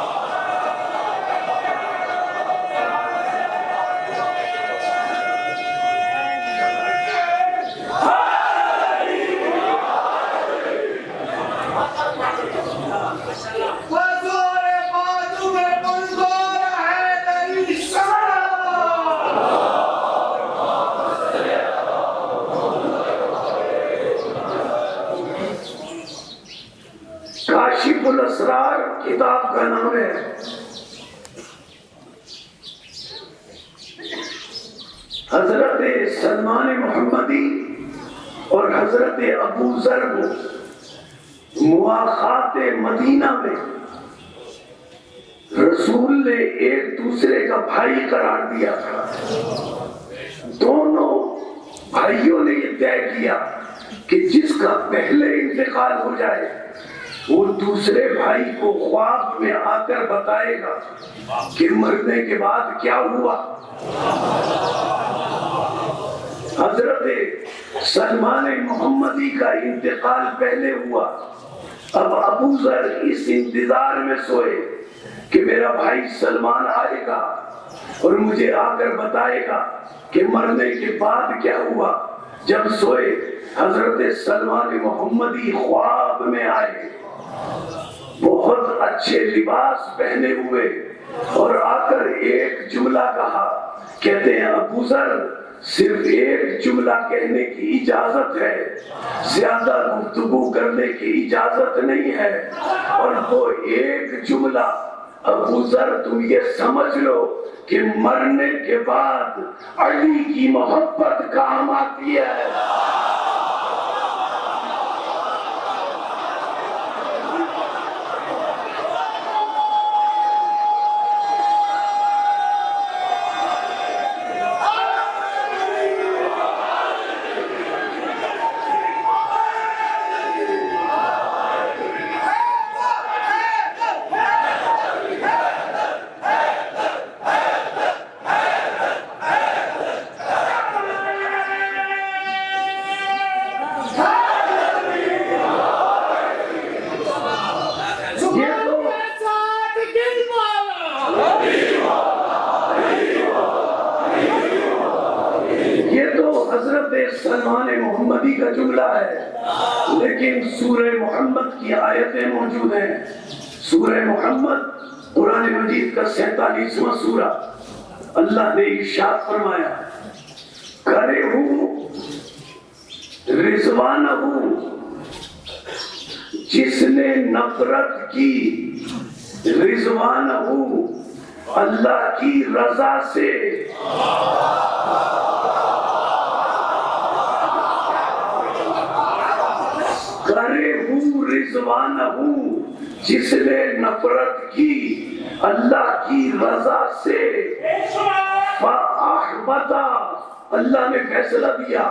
S3: کاشف الاسرار کتاب کا نام ہے۔ حضرت سلمان محمدی اور حضرت ابو ذر مواخات مدینہ میں رسول نے ایک دوسرے کا بھائی قرار دیا تھا۔ دونوں بھائیوں نے یہ طے کیا کہ جس کا پہلے انتقال ہو جائے وہ دوسرے بھائی کو خواب میں آ کر بتائے گا کہ مرنے کے بعد کیا ہوا۔ حضرت سلمان محمدی کا انتقال پہلے ہوا، اب ابو ذر اس انتظار میں سوئے کہ میرا بھائی سلمان آئے گا اور مجھے آ کر بتائے گا کہ مرنے کے بعد کیا ہوا۔ جب سوئے حضرت سلمان محمدی خواب میں آئے، بہت اچھے لباس پہنے ہوئے، اور آ کر ایک جملہ کہا۔ کہتے ہیں ابو ذر صرف ایک جملہ کہنے کی اجازت ہے، زیادہ گفتگو کرنے کی اجازت نہیں ہے، اور وہ ایک جملہ ابو ذر تم یہ سمجھ لو کہ مرنے کے بعد علی کی محبت کام آتی ہے۔ سلمان محمدی کا جملہ ہے، لیکن سورہ محمد کی آیتیں موجود ہیں۔ سورہ محمد قرآن مجید کا 47واں سورہ، اللہ نے ارشاد فرمایا کرے ہوں رضوانہ ہوں، جس نے نفرت کی رضوانہ ہوں اللہ کی رضا سے۔ کرے ہوں رضوانہ ہوں، جس نے نفرت کی اللہ کی رضا سے۔ فَأَحْبَطَ، اللہ نے فیصلہ دیا،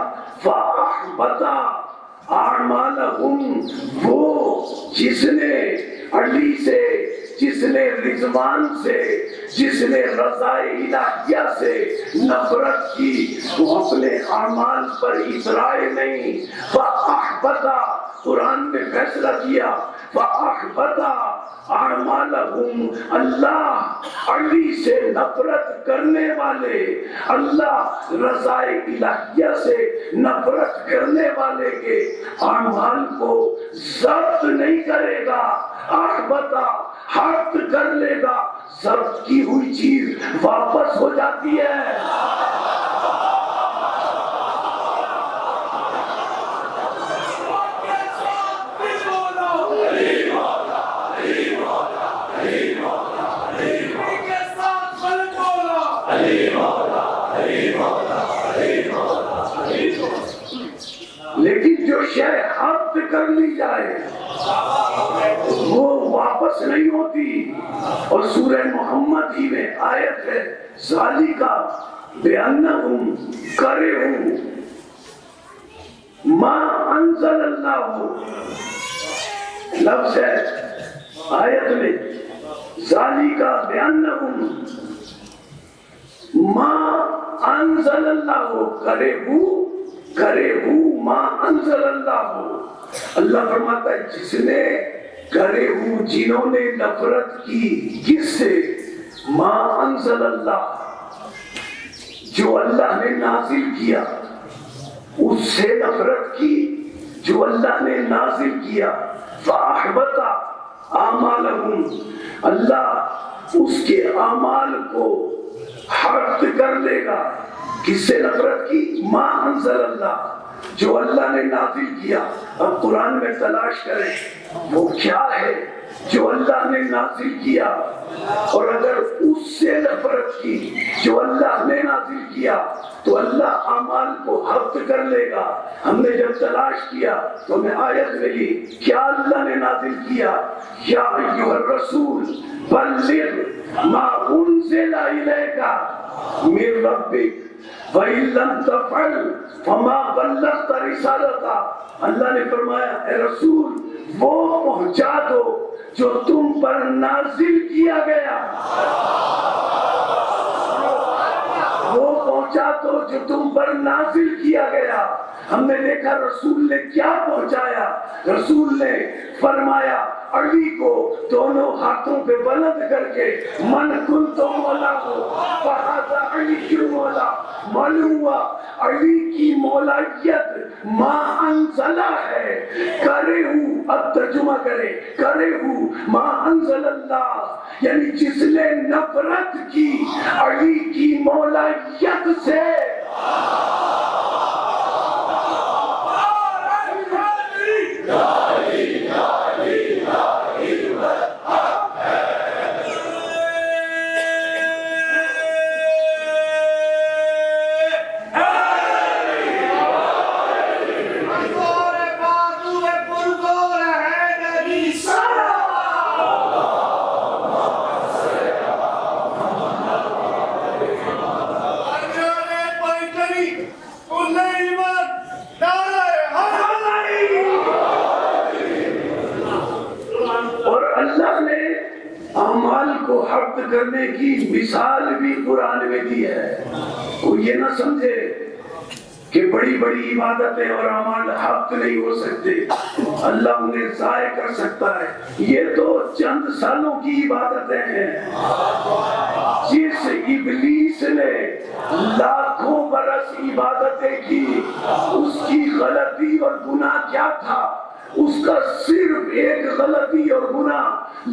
S3: فَأَحْبَطَ أَعْمَالَهُمْ، وہ جس نے علی سے، جس نے رضوان سے، جس نے رضا الہیہ سے نفرت کی، وہ اپنے اعمال پر اترائے نہیں۔ فَأَحْبَطَ، قرآن نے فیصلہ کیا، فَأَحْبَطَ أَعْمَالَهُمْ، اللہ علی سے نفرت کرنے والے، اللہ رضا الہیہ سے نفرت کرنے والے کے اعمال کو ضبط نہیں کرے گا، احبط حق کر لے گا، ضبط کی ہوئی چیز واپس ہو جاتی ہے۔ لیکن جو شے حق کر لی جائے وہ واپس نہیں ہوتی، اور سورہ محمد ہی میں آیت ہے ذالکا بأنہم کرہوا ما انزل اللہ، لفظ ہے آیت میں ذالکا بأنہم ما انزل اللہ، کرہوا ما انزل اللہ، اللہ فرماتا ہے جس نے کرہوا، جنہوں نے نفرت کی، کس سے؟ ما انزل اللہ، جو اللہ نے نازل کیا اس سے نفرت کی، جو اللہ نے نازل کیا۔ فَأَحْبَطَ أَعْمَالَهُمْ، اللہ اس کے اعمال کو حق کر لے گا۔ کس سے نفرت کی؟ ما انزل اللہ، جو اللہ نے نازل کیا۔ اب قرآن میں تلاش کریں وہ کیا ہے جو اللہ نے نازل کیا، اور اگر اس سے نفرت کی جو اللہ نے نازل کیا تو اللہ اعمال کو حق کر لے گا۔ ہم نے جب تلاش کیا تو ہمیں آیت ملی، کیا اللہ نے نازل کیا؟ یا ایھا الرسول بلغ ما انزل الیک من ربک وَإِن لَّمْ تَفْعَلْ فَمَا بَلَّغْتَ رِسَالَتَهُ، اللہ نے فرمایا اے رسول وہ پہنچا دو جو تم پر نازل کیا گیا، وہ پہنچا دو جو تم پر نازل کیا گیا۔ ہم نے دیکھا رسول نے کیا پہنچایا، رسول نے فرمایا علی کو دونوں ہاتھوں پہ بلند کر کے من کنت مولا ہو فہذا علی کی مولا، معلوم ہوا علی کی مولائیت ما انزلہ ہے، کرے ہوں، اب ترجمہ کرے، کرے ہوں ما انزل اللہ، یعنی جس نے نفرت کی علی کی مولائیت سے، کو حق کرنے کی مثال بھی قرآن میں دی ہے۔ وہ یہ نہ سمجھے کہ بڑی بڑی عبادتیں اور اعمال حق نہیں ہو سکتے، اللہ انہیں ضائع کر سکتا ہے، یہ تو چند سالوں کی عبادتیں ہیں۔ جس ابلیس نے لاکھوں برس عبادتیں کی، اس کی غلطی اور گناہ کیا تھا؟ اس کا صرف ایک غلطی اور گناہ،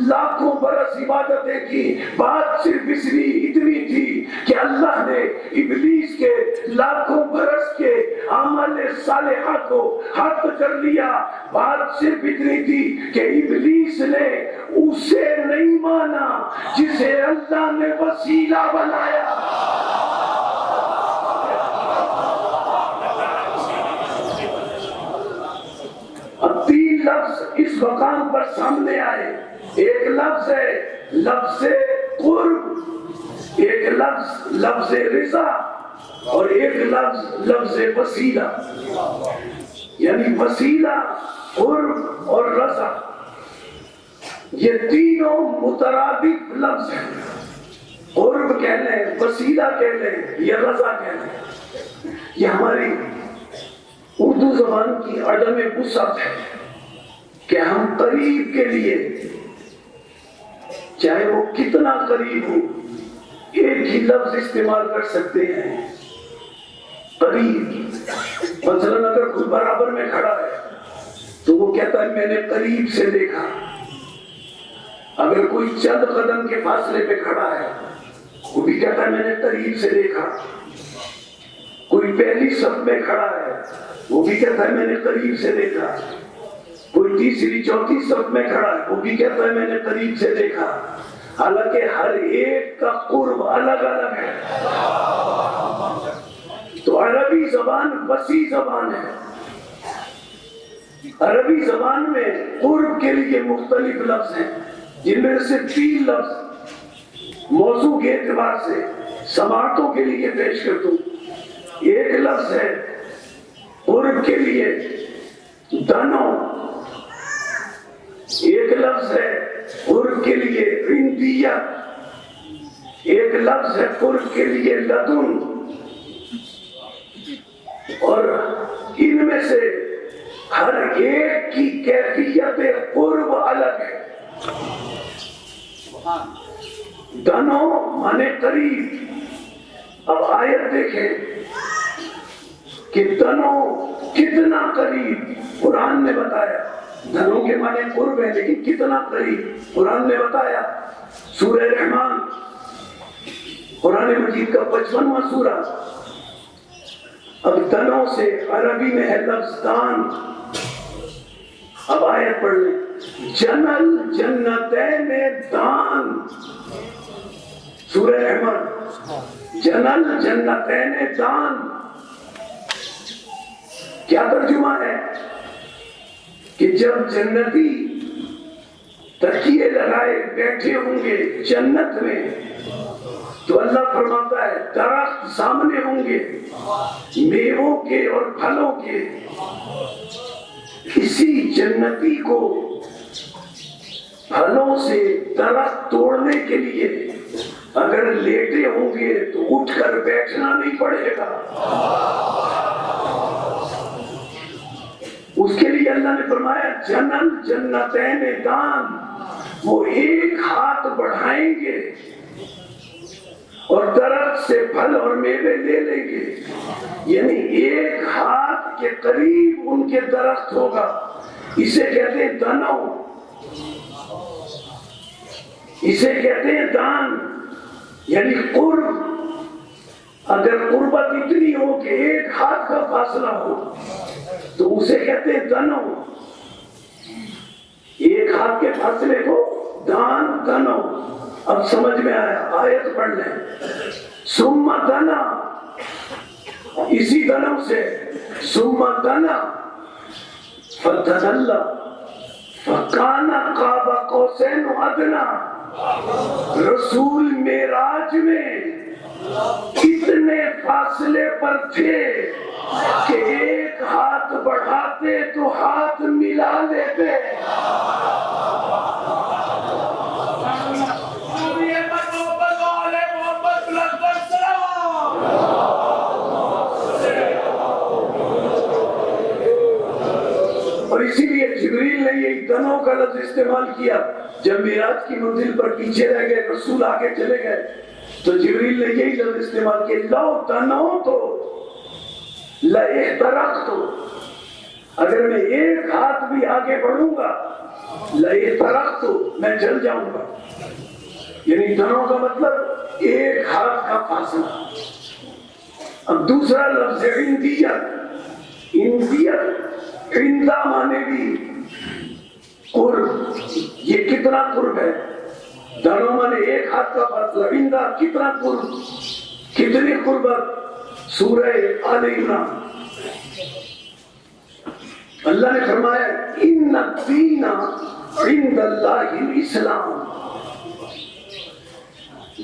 S3: لاکھوں برس عبادتیں کی، بات صرف اتنی تھی کہ اللہ نے ابلیس کے لاکھوں برس کے عمل صالحہ کو حق کر لیا۔ بات صرف اتنی تھی کہ ابلیس نے اسے نہیں مانا جسے اللہ نے وسیلہ بنایا۔ اب تین لفظ اس مقام پر سامنے آئے، ایک لفظ ہے لفظ قرب، ایک لفظ رضا، اور ایک لفظ وسیلہ، یعنی وسیلہ، قرب اور رضا، یہ تینوں مترادف لفظ ہیں۔ قرب کہہ لیں، وسیلہ کہہ لیں یا رضا کہہ لیں، یہ ہماری اردو زبان کی عدم وسعت ہے کہ ہم قریب کے لیے، چاہے وہ کتنا قریب ہو، ایک ہی لفظ استعمال کر سکتے ہیں۔ قریب، مثلاً اگر کوئی برابر میں کھڑا ہے تو وہ کہتا ہے میں نے قریب سے دیکھا۔ اگر کوئی چند قدم کے فاصلے پہ کھڑا ہے وہ بھی کہتا ہے میں نے قریب سے دیکھا۔ کوئی پہلی صف میں کھڑا ہے وہ بھی کہتا ہے میں نے قریب سے دیکھا۔ کوئی تیسری چوتھی صف میں کھڑا ہے وہ بھی کہتا ہے میں نے قریب سے دیکھا، حالانکہ ہر ایک کا قرب الگ الگ ہے۔ تو عربی زبان وسیع زبان ہے۔ عربی زبان میں قرب کے لیے مختلف لفظ ہیں، جن میں سے تین لفظ موضوع کے اعتبار سے سماعتوں کے لیے پیش کرتا ہوں۔ ایک لفظ ہے قرب کے لیے دنو، ایک لفظ ہے قرب کے لیے رندیہ، ایک لفظ ہے قرب کے لیے لدن، اور ان میں سے ہر ایک کی کیفیت قرب الگ ہے۔ دنو مانے قریب۔ اب آیت دیکھیں کہ دنو کتنا قریب قرآن نے بتایا۔ دنوں کے معنی قرب ہے لیکن کتنا قریب قرآن نے بتایا۔ سورہ رحمان، قرآن مجید کا 55واں سورہ۔ اب دنوں سے عربی میں ہے لفظ دان۔ اب آیت پڑھ لیں، جنل جنتین دان، سورہ رحمان، جنل جنتین دان۔ کیا ترجمہ ہے کہ جب جنتی تکیے لگائے بیٹھے ہوں گے جنت میں تو اللہ فرماتا ہے درخت سامنے ہوں گے میووں کے اور پھلوں کے، کسی جنتی کو پھلوں سے درخت توڑنے کے لیے اگر لیٹے ہوں گے تو اٹھ کر بیٹھنا نہیں پڑے گا۔ اس کے لیے اللہ نے فرمایا جنل جنتین دان، وہ ایک ہاتھ بڑھائیں گے اور درخت سے پھل اور میوے لے لیں گے، یعنی ایک ہاتھ کے قریب ان کے درخت ہوگا، اسے کہتے ہیں دنو، اسے کہتے ہیں دان، یعنی قرب۔ اگر قربت اتنی ہو کہ ایک ہاتھ کا فاصلہ ہو تو اسے کہتے ہیں دنو، ایک ہاتھ کے فاصلے کو دان دنو۔ اب سمجھ میں آیا، آیت پڑھ لیں۔ ثم دنا، اسی دنو سے ثم دنا فتدلى فکان قاب قوسین ادنی۔ رسول معراج میں اتنے فاصلے پر تھے کہ ایک ہاتھ بڑھاتے تو ہاتھ ملا لیتے۔ اور اسی لیے جبریل نے یہی دنوں کا لفظ استعمال کیا جب معراج کی منزل پر پیچھے رہ گئے، رسول آگے چلے گئے تو جبریل نے یہی لفظ استعمال کیا، لو دنوں تو لَاحْتَرَقْتُ، اگر میں ایک ہاتھ بھی آگے بڑھوں گا لَاحْتَرَقْتُ، میں جل جاؤں گا۔ یعنی دنوں کا مطلب ایک ہاتھ کا فاصلہ۔ اب دوسرا لفظ عندیت، عندیت عندہ مانے بھی قرب، یہ کتنا قرب ہے؟ دنوں مانے ایک ہاتھ کا فاصلہ، عندہ کتنا قرب، کتنی قربت؟ سورہ آل عمران اللہ نے فرمایا ان الدین عند اللہ الاسلام،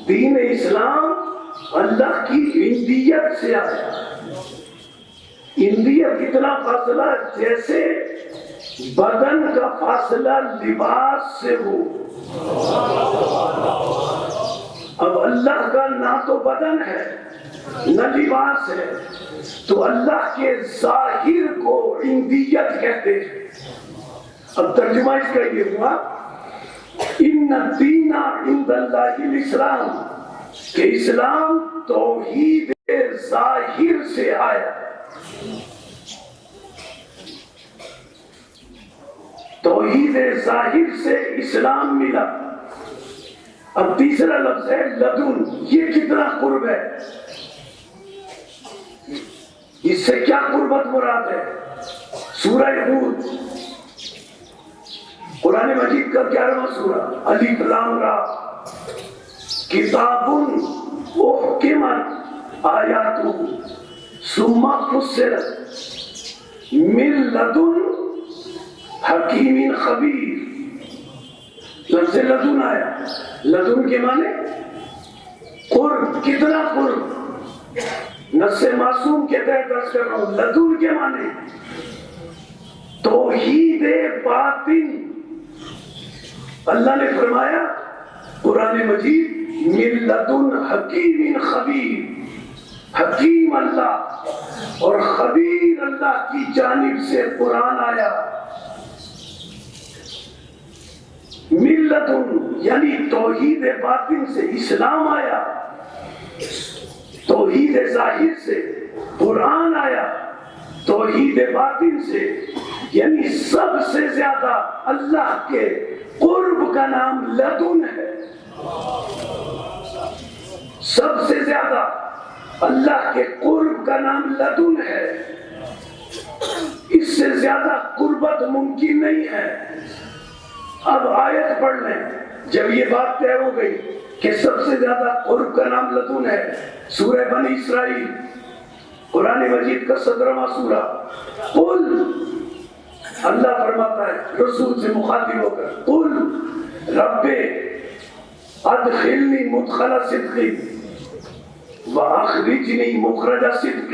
S3: دین اسلام اللہ کی عندیت سے آیا۔ عندیت کتنا فاصلہ؟ جیسے بدن کا فاصلہ لباس سے ہو۔ اب اللہ کا نہ تو بدن ہے نہ لباس ہے، تو اللہ کے ظاہر کو عندیت کہتے ہیں۔ اب ترجمہ اس کا یہ ہوا ان الدین عند اللہ الاسلام، کہ اسلام توحید ظاہر سے آیا، توحید ظاہر سے اسلام ملا۔ اب تیسرا لفظ ہے لدن، یہ کتنا قرب ہے؟ اس سے کیا قربت مراد ہے؟ سورہ ہود قرآن مجید کا 11واں سورہ، الف لام را، کتاب احکمت آیاتہ ثم فصلت من لدن حکیم خبیر۔ لفظ لدن آیا، لدن کے معنی قرب، کتنا قرب؟ نص معصوم کے تحت درس کر رہا ہوں۔ لدن کے معنی توحید باطن۔ اللہ نے فرمایا قرآن مجید من لدن حکیم خبیر، حکیم اللہ اور خبیر اللہ کی جانب سے قرآن آیا۔ من لدن یعنی توحید باطن سے اسلام آیا، توحید ظاہر سے قرآن آیا، توحید باطن سے یعنی سب سے زیادہ اللہ کے قرب کا نام لدن ہے۔ سب سے زیادہ اللہ کے قرب کا نام لدن ہے، اس سے زیادہ قربت ممکن نہیں ہے۔ اب آیت پڑھ لیں، جب یہ بات طے ہو گئی کہ سب سے زیادہ قرب کا نام لدن ہے، سورہ بنی اسرائیل قرآن مجید کا 17واں سورہ، قل، اللہ فرماتا ہے رسول سے مخاطب ہو کر، قل رب ادخلنی مدخل صدق واخرجنی مخرج صدق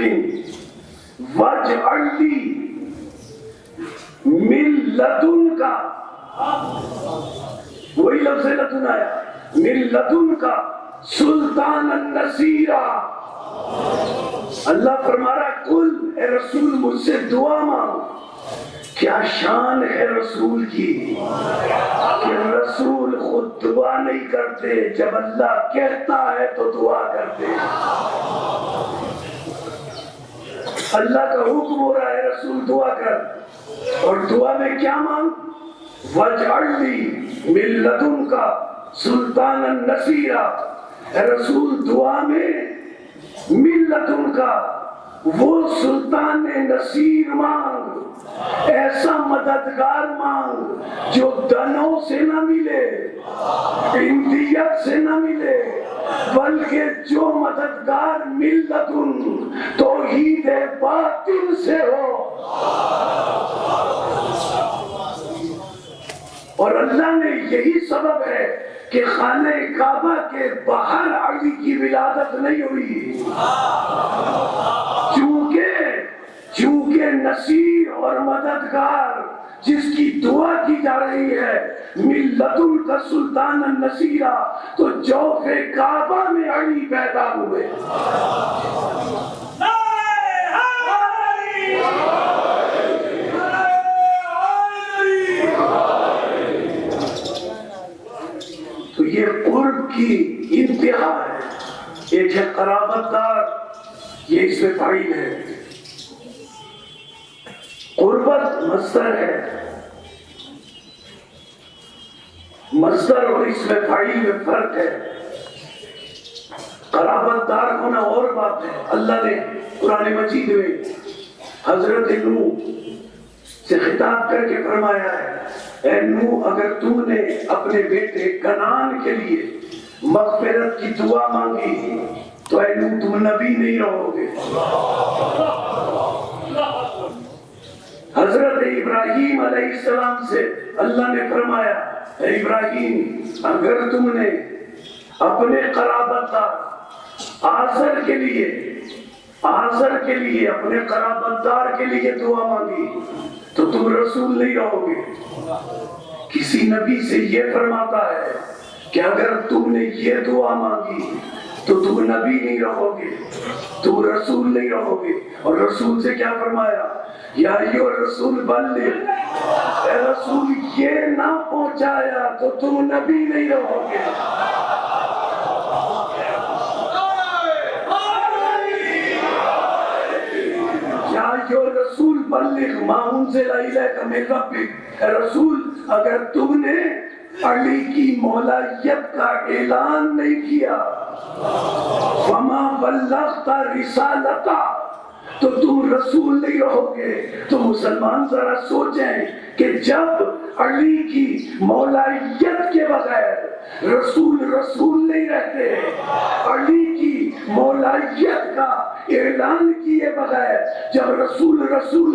S3: واجعل لی من لدن کا، وہی لفظ لدن آیا، من لدن کا سلطان النصیرہ۔ اللہ فرما رہا ہے قل، اے رسول مجھ سے دعا مانگ کیا شان ہے رسول کی کہ رسول خود دعا نہیں کرتے، جب اللہ کہتا ہے تو دعا کرتے ہیں۔ اللہ کا حکم ہو رہا ہے رسول دعا کر، اور دعا میں کیا مانگ؟ وَاجْعَلْ لِي مِن لَدُنْكَ سُلْطَانًا نَصِيرًا۔ اے رسول دعا میں مِن لَدُنْكَ وہ سلطان نصیر مانگ، ایسا مددگار مانگ جو دنوں سے نہ ملے، اندیت سے نہ ملے، بلکہ جو مددگار مل لدن توحید باطن سے ہو۔ اور اللہ نے یہی سبب ہے کہ خانہ کعبہ کے باہر علی کی ولادت نہیں ہوئی، چونکہ نصیر اور مددگار جس کی دعا کی جا رہی ہے من لدن کا سلطان النصیرہ، تو جوف کعبہ میں علی پیدا ہوئے۔ تو یہ قرب کی انتہا ہے۔ ایک ہے قرابت دار، یہ اس میں فاعل ہے۔ قربت مصدر ہے، مصدر اور اس میں فاعل میں فرق ہے۔ قرابت دار ہونا اور بات ہے۔ اللہ نے قرآن مجید میں حضرت نوح سے خطاب کر کے فرمایا ہے، اے نوح اگر تم نے اپنے بیٹے کنعان کے لیے مغفرت کی دعا مانگی تو اے نوح تم نبی نہیں رہو گے۔ حضرت ابراہیم علیہ السلام سے اللہ نے فرمایا، اے ابراہیم اگر تم نے اپنے قرابت دار آزر کے لیے اپنے قرابت دار کے لیے دعا مانگی تو تم رسول نہیں رہو گے۔ کسی نبی سے یہ فرماتا ہے کہ اگر تم نے یہ دعا مانگی تو تم نبی نہیں رہو گے، تم رسول نہیں رہو گے۔ اور رسول سے کیا فرمایا؟ یا ایھا الرسول بلغ، اے رسول یہ نہ پہنچایا تو تم نبی نہیں رہو گے۔ یا ایھا الرسول بلغ ما انزل الیک من ربک، اے رسول اگر تم نے علی کی مولایت کا اعلان نہیں کیا وما بلغت رسالتہ تو تم رسول نہیں رہو گے۔ تو مسلمان ذرا سوچیں کہ جب علی کی مولایت کے بغیر رسول نہیں رہتے، علی کی مولایت کا اعلان کیے بغیر جب رسول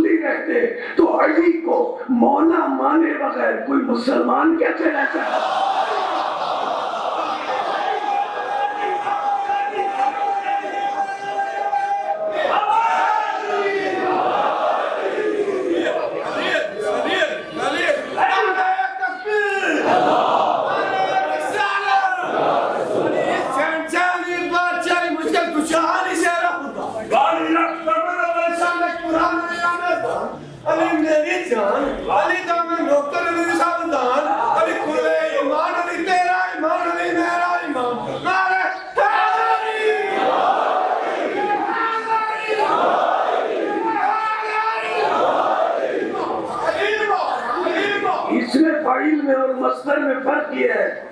S3: نہیں رہتے تو علی کو مولا مانے بغیر کوئی مسلمان کیسے رہتا ہے؟ مصدر میں فرق یہ ہے،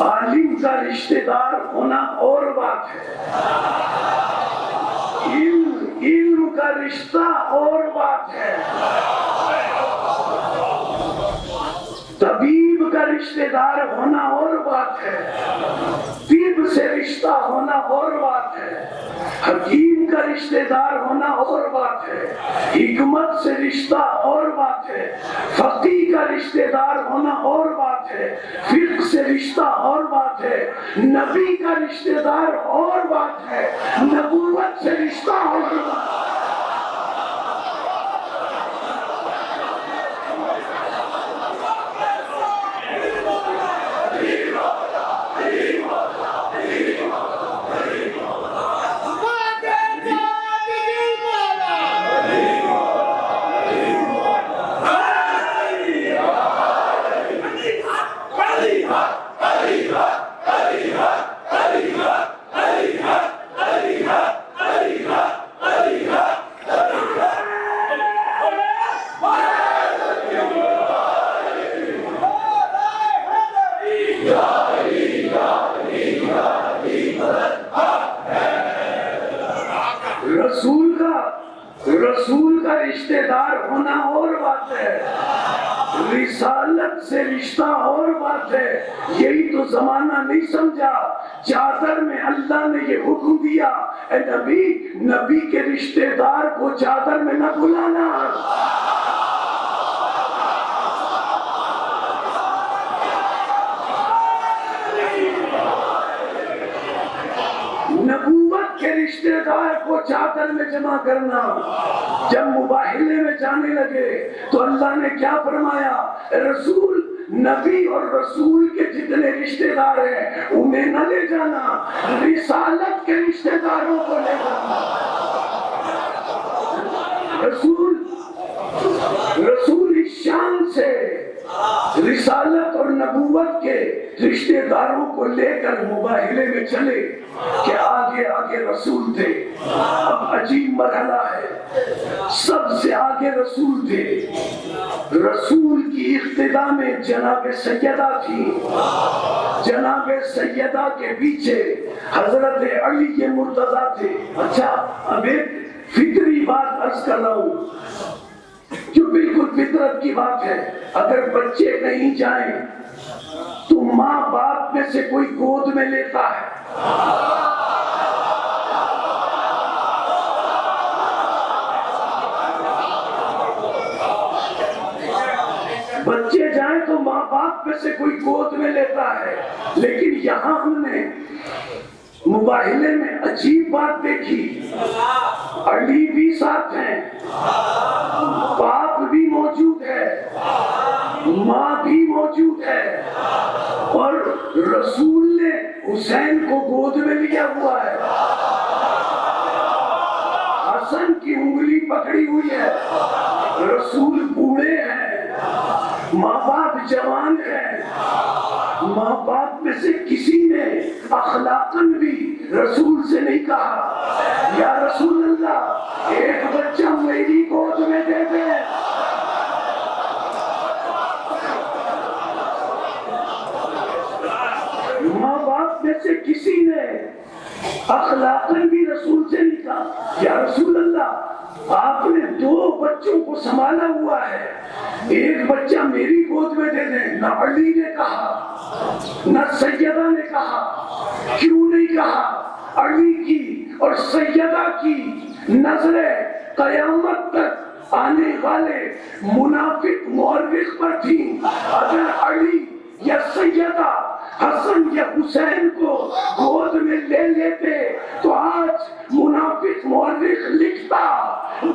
S3: عالم کا رشتہ دار ہونا اور بات ہے، علم کا رشتہ اور بات ہے، طبیب کا رشتہ دار ہونا اور بات ہے، طب سے رشتہ ہونا اور بات ہے، حکیم کا رشتہ دار ہونا اور بات ہے، حکمت سے رشتہ اور بات ہے، فقیہ کا رشتہ دار ہونا اور بات ہے، فقہ سے رشتہ اور بات ہے، نبی کا رشتہ دار اور بات ہے، نبوت سے رشتہ اور بات ہے۔ رسول کا رشتہ دار ہونا اور بات ہے، رسالت سے رشتہ اور بات ہے. یہی تو زمانہ نہیں سمجھا. چادر میں اللہ نے یہ حکم دیا، اے نبی کے رشتہ دار کو چادر میں نہ بلانا. نبوت کے رشتہ دار کو چادر میں جمع کرنا. جب مباہلے میں جانے لگے تو اللہ نے کیا فرمایا؟ رسول، نبی اور رسول کے جتنے رشتہ دار ہیں انہیں نہ لے جانا، رسالت کے رشتہ داروں کو لے جانا. رسول اس شان سے رسالت اور نبوت کے رشتہ داروں کو لے کر مباہلے میں چلے کہ آگے رسول تھے. اب عجیب مرحلہ ہے، سب سے آگے رسول تھے. رسول کی اقتدا میں جناب سیدہ تھی، جناب سیدہ کے پیچھے حضرت علی مرتضیٰ تھے. اچھا، اب ایک فطری بات عرض کر رہا ہوں جو بالکل فطرت کی بات ہے. اگر بچے کہیں جائیں تو ماں باپ میں سے کوئی گود میں لیتا ہے. بچے جائیں تو ماں باپ میں سے کوئی گود میں لیتا ہے. لیکن یہاں ہم نے مباہلے میں عجیب بات دیکھی. علی بھی ساتھ ہیں، باپ بھی موجود ہے، ماں بھی موجود ہے، اور رسول نے حسین کو گود میں لیا ہوا ہے. حسن کی انگلی پکڑی ہوئی ہے. رسول بوڑھے ہیں، ماں باپ جوان ہیں. ماں باپ میں سے کسی نے اخلاقاً بھی رسول سے نہیں کہا یا رسول اللہ ایک بچہ میری گود میں دے دے. ماں باپ میں سے کسی نے اخلاقاً بھی رسول سے نہیں کہا یا رسول اللہ آپ نے 2 بچوں کو سنبھالا ہوا ہے، ایک بچہ میری گود میں دے دیں. نہ علی نے کہا نہ سیدہ نے کہا. کیوں نہیں کہا؟ علی کی اور سیدہ کی نظریں قیامت تک آنے والے منافق مورخ پر تھیں. اگر علی یا سیدہ حسن یا حسین کو گود میں لے لیتے تو آج منافق مورخ لکھتا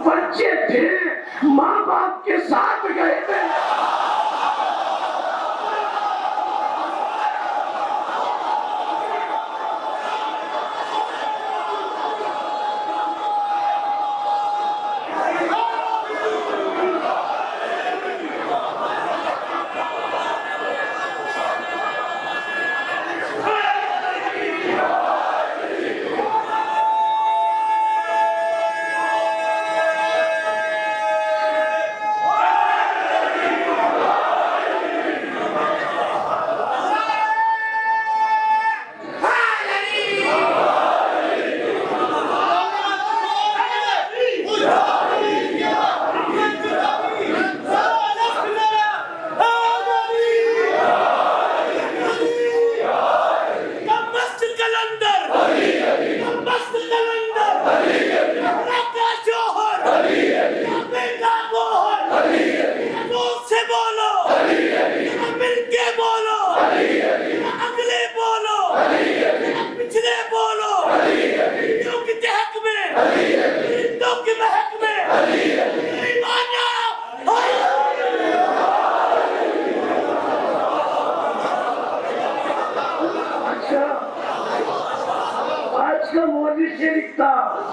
S3: بچے تھے ماں باپ کے ساتھ گئے تھے.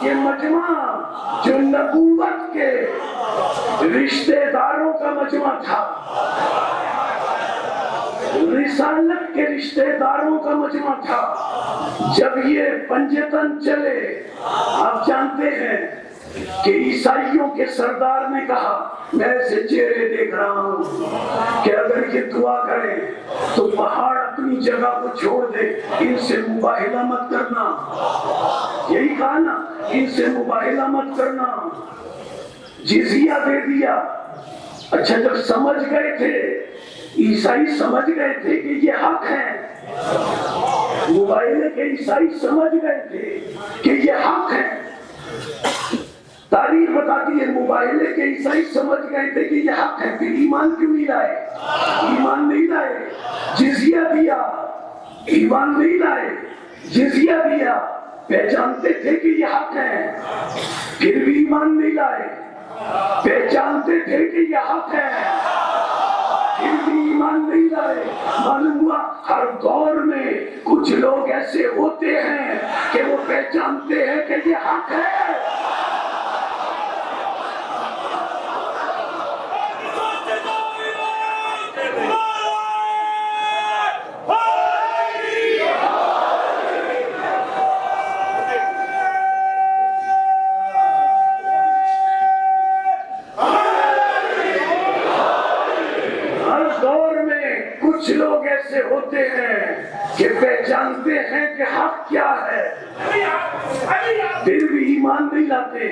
S3: یہ مجمع جو نبوت کے رشتہ داروں کا مجمع تھا، رسالت کے رشتہ داروں کا مجمع تھا. جب یہ پنجتن چلے، آپ جانتے ہیں کہ عیسائیوں کے سردار نے کہا میں ایسے چہرے دیکھ رہا ہوں کہ اگر یہ دعا کریں تو پہاڑ اپنے اپنی جگہ کو چھوڑ دے، ان سے مباہلہ مت کرنا، یہی کہا نا، ان سے مباہلہ مت کرنا، جزیہ دے دیا۔ اچھا جب سمجھ گئے تھے، عیسائی سمجھ گئے تھے کہ یہ حق ہے، مباہلے کے عیسائی سمجھ گئے تھے کہ یہ حق ہے، تاریخ بتاتی ہے مباہلے کے عیسائی سمجھ گئے تھے کہ یہ حق ہے، پھر ایمان کیوں نہیں لائے؟ ایمان نہیں لائے، جزیہ دیا، ایمان نہیں لائے، جزیہ دیا، پہچانتے تھے کہ یہ حق ہے، پھر بھی ایمان نہیں لائے، پہچانتے تھے کہ یہ حق ہے، پھر بھی ایمان نہیں لائے۔ معلوم ہوا ہر دور میں کچھ لوگ ایسے ہوتے ہیں کہ وہ پہچانتے ہیں کہ یہ حق ہے، کچھ لوگ ایسے ہوتے ہیں کہ پہچانتے ہیں کہ حق کیا ہے، پھر بھی ایمان نہیں لاتے۔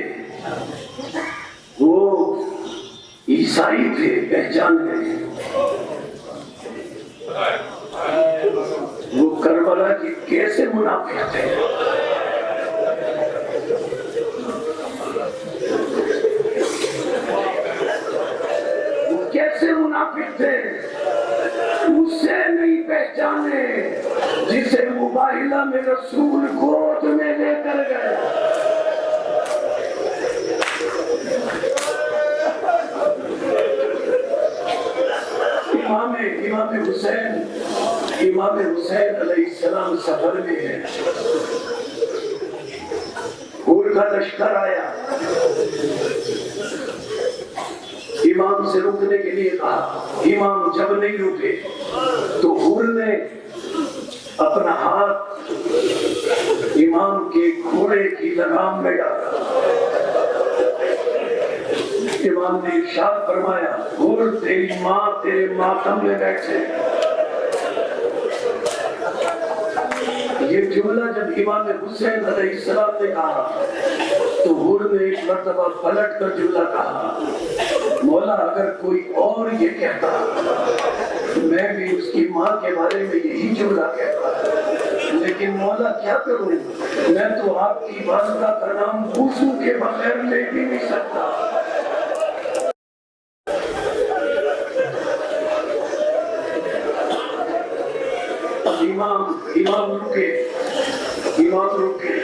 S3: وہ عیسائی تھے، پہچان گئے، وہ کربلا کی کیسے منافق تھے، وہ کیسے منافق تھے، اسے نہیں پہچانے جسے مباہلہ میں رسول گود میں لے کر گئے۔ امام حسین علیہ السلام سفر میں ہے، حور کا لشکر آیا، امام سے رکنے کے لیے کہا، امام جب نہیں رکے تو حور نے اپنا ہاتھ امام کے گھوڑے کی لگام میں ڈالا، امام نے ارشاد فرمایا، حور تیری ماں تیرے ماتم میں بیٹھے۔ یہ جملہ جب امام حسین علیہ السلام نے کہا تو حور نے ایک مرتبہ پلٹ کر جملہ کہا، مولا اگر کوئی اور یہ کہتا میں بھی اس کی ماں کے بارے میں یہی جملہ کہتا، لیکن مولا کیا کروں، میں تو آپ کی والدہ کا نام وضو کے بغیر لے بھی نہیں سکتا۔ امام رکے،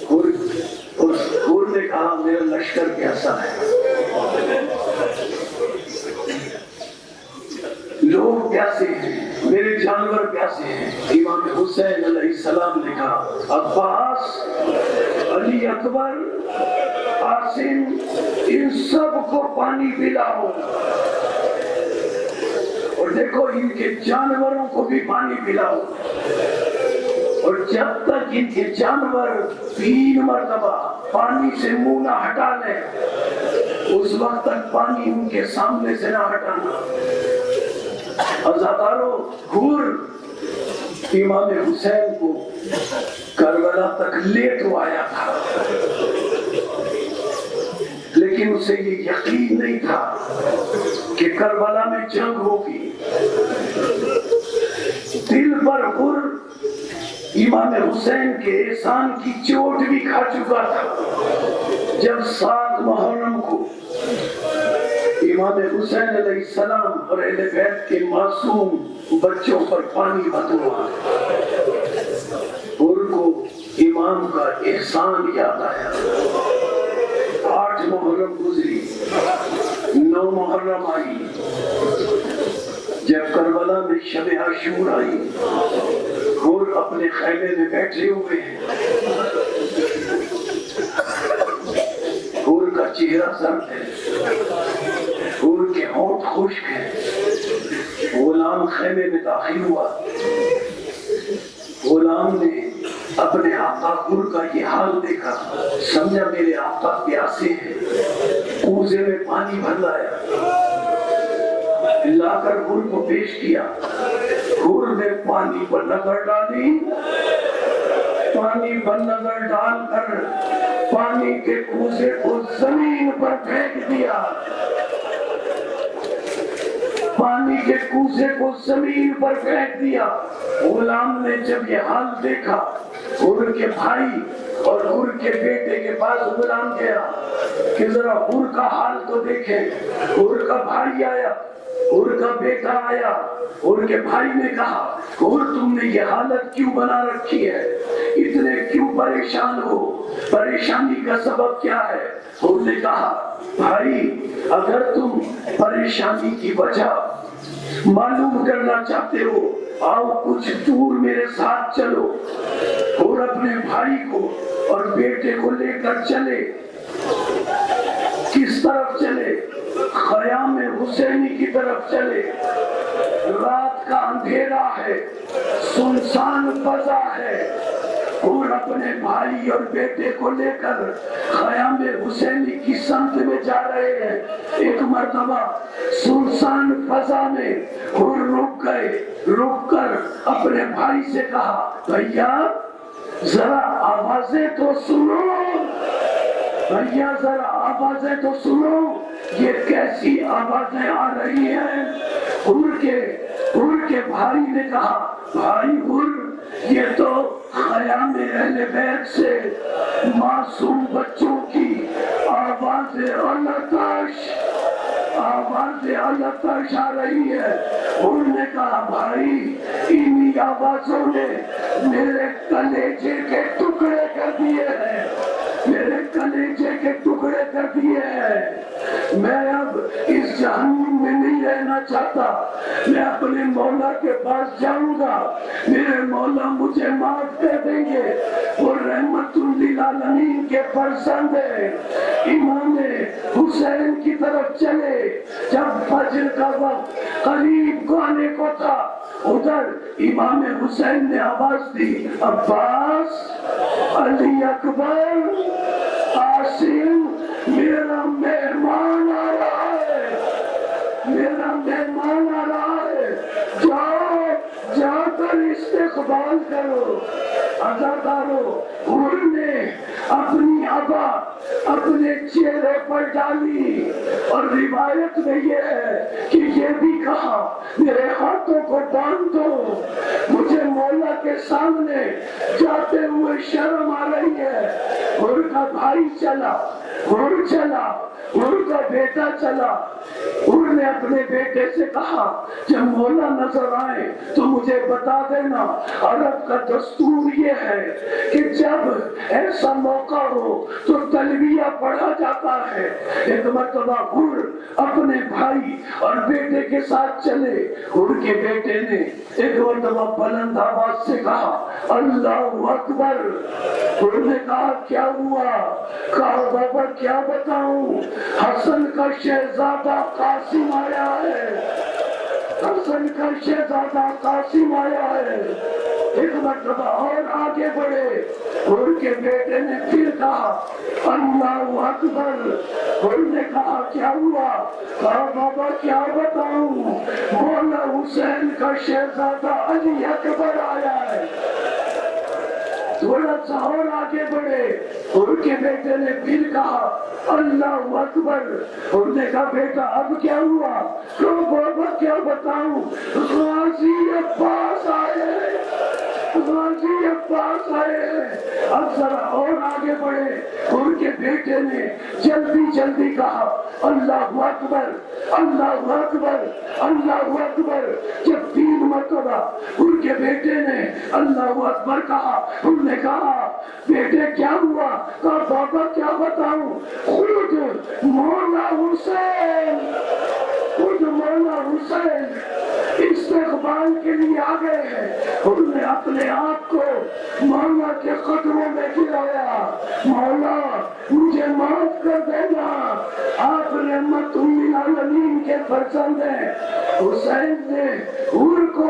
S3: حور نے کہا میرا لشکر کیسا ہے، لوگ کیسے ہیں، میرے جانور کیسے ہیں؟ امام حسین علیہ السلام نے کہا عباس، علی اکبر، قاسم، ان سب کو پانی پلاؤ، اور دیکھو ان کے جانوروں کو بھی پانی پلاؤ، اور جب تک ان کے جانور 3 مرتبہ پانی سے منہ نہ ہٹا لیں اس وقت تک پانی ان کے سامنے سے نہ ہٹانا۔ عزادارو، حور امام حسین کو کربلا تک لے تو آیا تھا، لیکن اسے یہ یقین نہیں تھا کہ کربلا میں جنگ ہوگی۔ دل پر حور امام حسین کے احسان کی چوٹ بھی کھا چکا تھا۔ جب 7 محرم کو امام حسین علیہ السلام اور اہل بیت کے معصوم بچوں پر پانی بہا، حور کو امام کا احسان یاد آیا۔ 8 محرم گزری، 9 محرم آئی، جب کربلا میں شب عاشور آئی، حور اپنے خیمے میں بیٹھے ہوئے ہیں، حور کا چہرہ سرد ہے، حور کے ہونٹ خشک ہیں۔ غلام خیمے میں داخل ہوا، غلام نے اپنے آقا حور کا یہ حال دیکھا، سمجھا میرے آقا پیاسے ہیں، کوزے میں پانی بھر لایا، لا کر حور کو پیش کیا. حور نے پانی پر نظر ڈالی، پانی پر نظر ڈال کر پانی کے کوزے کو زمین پر پھینک دیا. پانی کے کوزے کو زمین پر پھینک دیا. غلام نے جب یہ حال دیکھا، حور کے بھائی اور حور کے بیٹے کے پاس غلام گیا کہ ذرا حور کا حال تو دیکھیں. حور کا بھائی آیا، حور کا بیٹا آیا. حور کے بھائی نے کہا، حور تم نے یہ حالت کیوں بنا رکھی ہے؟ اتنے کیوں پریشان ہو؟ پریشانی کا سبب کیا ہے؟ حور نے کہا، بھائی اگر تم پریشانی کی وجہ معلوم کرنا چاہتے ہو، آؤ کچھ دور میرے ساتھ چلو. اور اپنے بھائی کو اور بیٹے کو لے کر چلے. کس طرف چلے؟ خیام حسینی کی طرف چلے. رات کا اندھیرا ہے، سنسان فضا ہے. اور اپنے بھائی اور بیٹے کو لے کر خیام حسینی کی سمت میں جا رہے ہیں. ایک مرتبہ سنسان فضا میں اور رک گئے. رک کر اپنے بھائی سے کہا، بھیا ذرا آوازیں تو سنو، بھیا ذرا آوازیں تو سنو، یہ کیسی آوازیں آ رہی ہیں؟ حور کے بھائی نے کہا، بھائی حور یہ تو خیام اہل بیت سے معصوم بچوں کی آوازیں آلتش آ رہی ہے. حور نے کہا، بھائی انہی آوازوں نے میرے کلیجے کے ٹکڑے کر دیے ہیں، میرے کلیجے کے ٹکڑے کر دیے ہیں. میں اب اس جہنم میں نہیں رہنا چاہتا. میں اپنے مولا کے پاس جاؤں گا، میرے مولا مجھے معاف کر دیں گے. اور رحمت للعالمین کے فرزند امام حسین کی طرف چلے. جب فجر کا وقت قریب آنے کو تھا، ادھر امام حسین نے آواز دی، عباس، علی اکبر، عاصم، میرا مہمان آ رہا ہے، میرا مہمان آ رہا ہے. جاؤ جا کر استقبال کرو. عزادارو، حور نے اپنی عبا اپنے چہرے پر ڈالی. اور روایت میں یہ ہے کہ یہ بھی کہا، میرے ہاتھوں کو باندھ دو، مجھے مولا کے سامنے جاتے ہوئے شرم آ رہی ہے. حور کا بھائی چلا، حور چلا، حور کا بیٹا چلا. حور نے اپنے بیٹے سے کہا، جب مولا نظر آئے تو مجھے بتا دینا. عرب کا دستور یہ ہے کہ جب ایسا موقع ہو تو تلبیہ پڑھا جاتا ہے. ایک مرتبہ حور اپنے بھائی اور بیٹے کے ساتھ چلے. حور کے بیٹے نے ایک مرتبہ بلند آواز سے کہا، اللہ اکبر. حور نے کہا، کیا ہوا؟ کہا، بابا کیا بتاؤں، حسن کا شہزادہ قاسم آیا ہے، حسن کا شہزادہ قاسم آیا ہے. ایک مرتبہ اور آگے بڑھے. حور کے بیٹے نے پھر کہا، اللہ اکبر. حور نے کہا، کیا ہوا؟ کہا، بابا کیا بتاؤں، مولا حسین کا شہزادہ علی اکبر آیا ہے. تھوڑا سا اور آگے بڑھے. حور کے بیٹے نے پھر کہا، اللہ اکبر. حور نے کہا، بیٹا اب کیا ہوا؟ تو بابا کیا بتاؤں، غازی عباس آئے، غازی عباس آئے. اب ذرا اور آگے بڑھے. حور کے بیٹے نے جلدی جلدی کہا، اللہ اکبر، اللہ اکبر، اللہ اکبر. جب 3 مرتبہ حور کے بیٹے نے اللہ اکبر کہا، حور نے کہا، بیٹے کیا ہوا؟ کہا، بابا کیا بتاؤں، خود مولا حسین، خود مولا حسین استقبال کے لیے آ گئے ہیں. انہوں نے اپنے آپ کو مولا کے قدموں میں گرایا، مولا مجھے معاف کر دینا، آپ رحمت للعالمین کے فرزند ہیں. حسین نے حور کو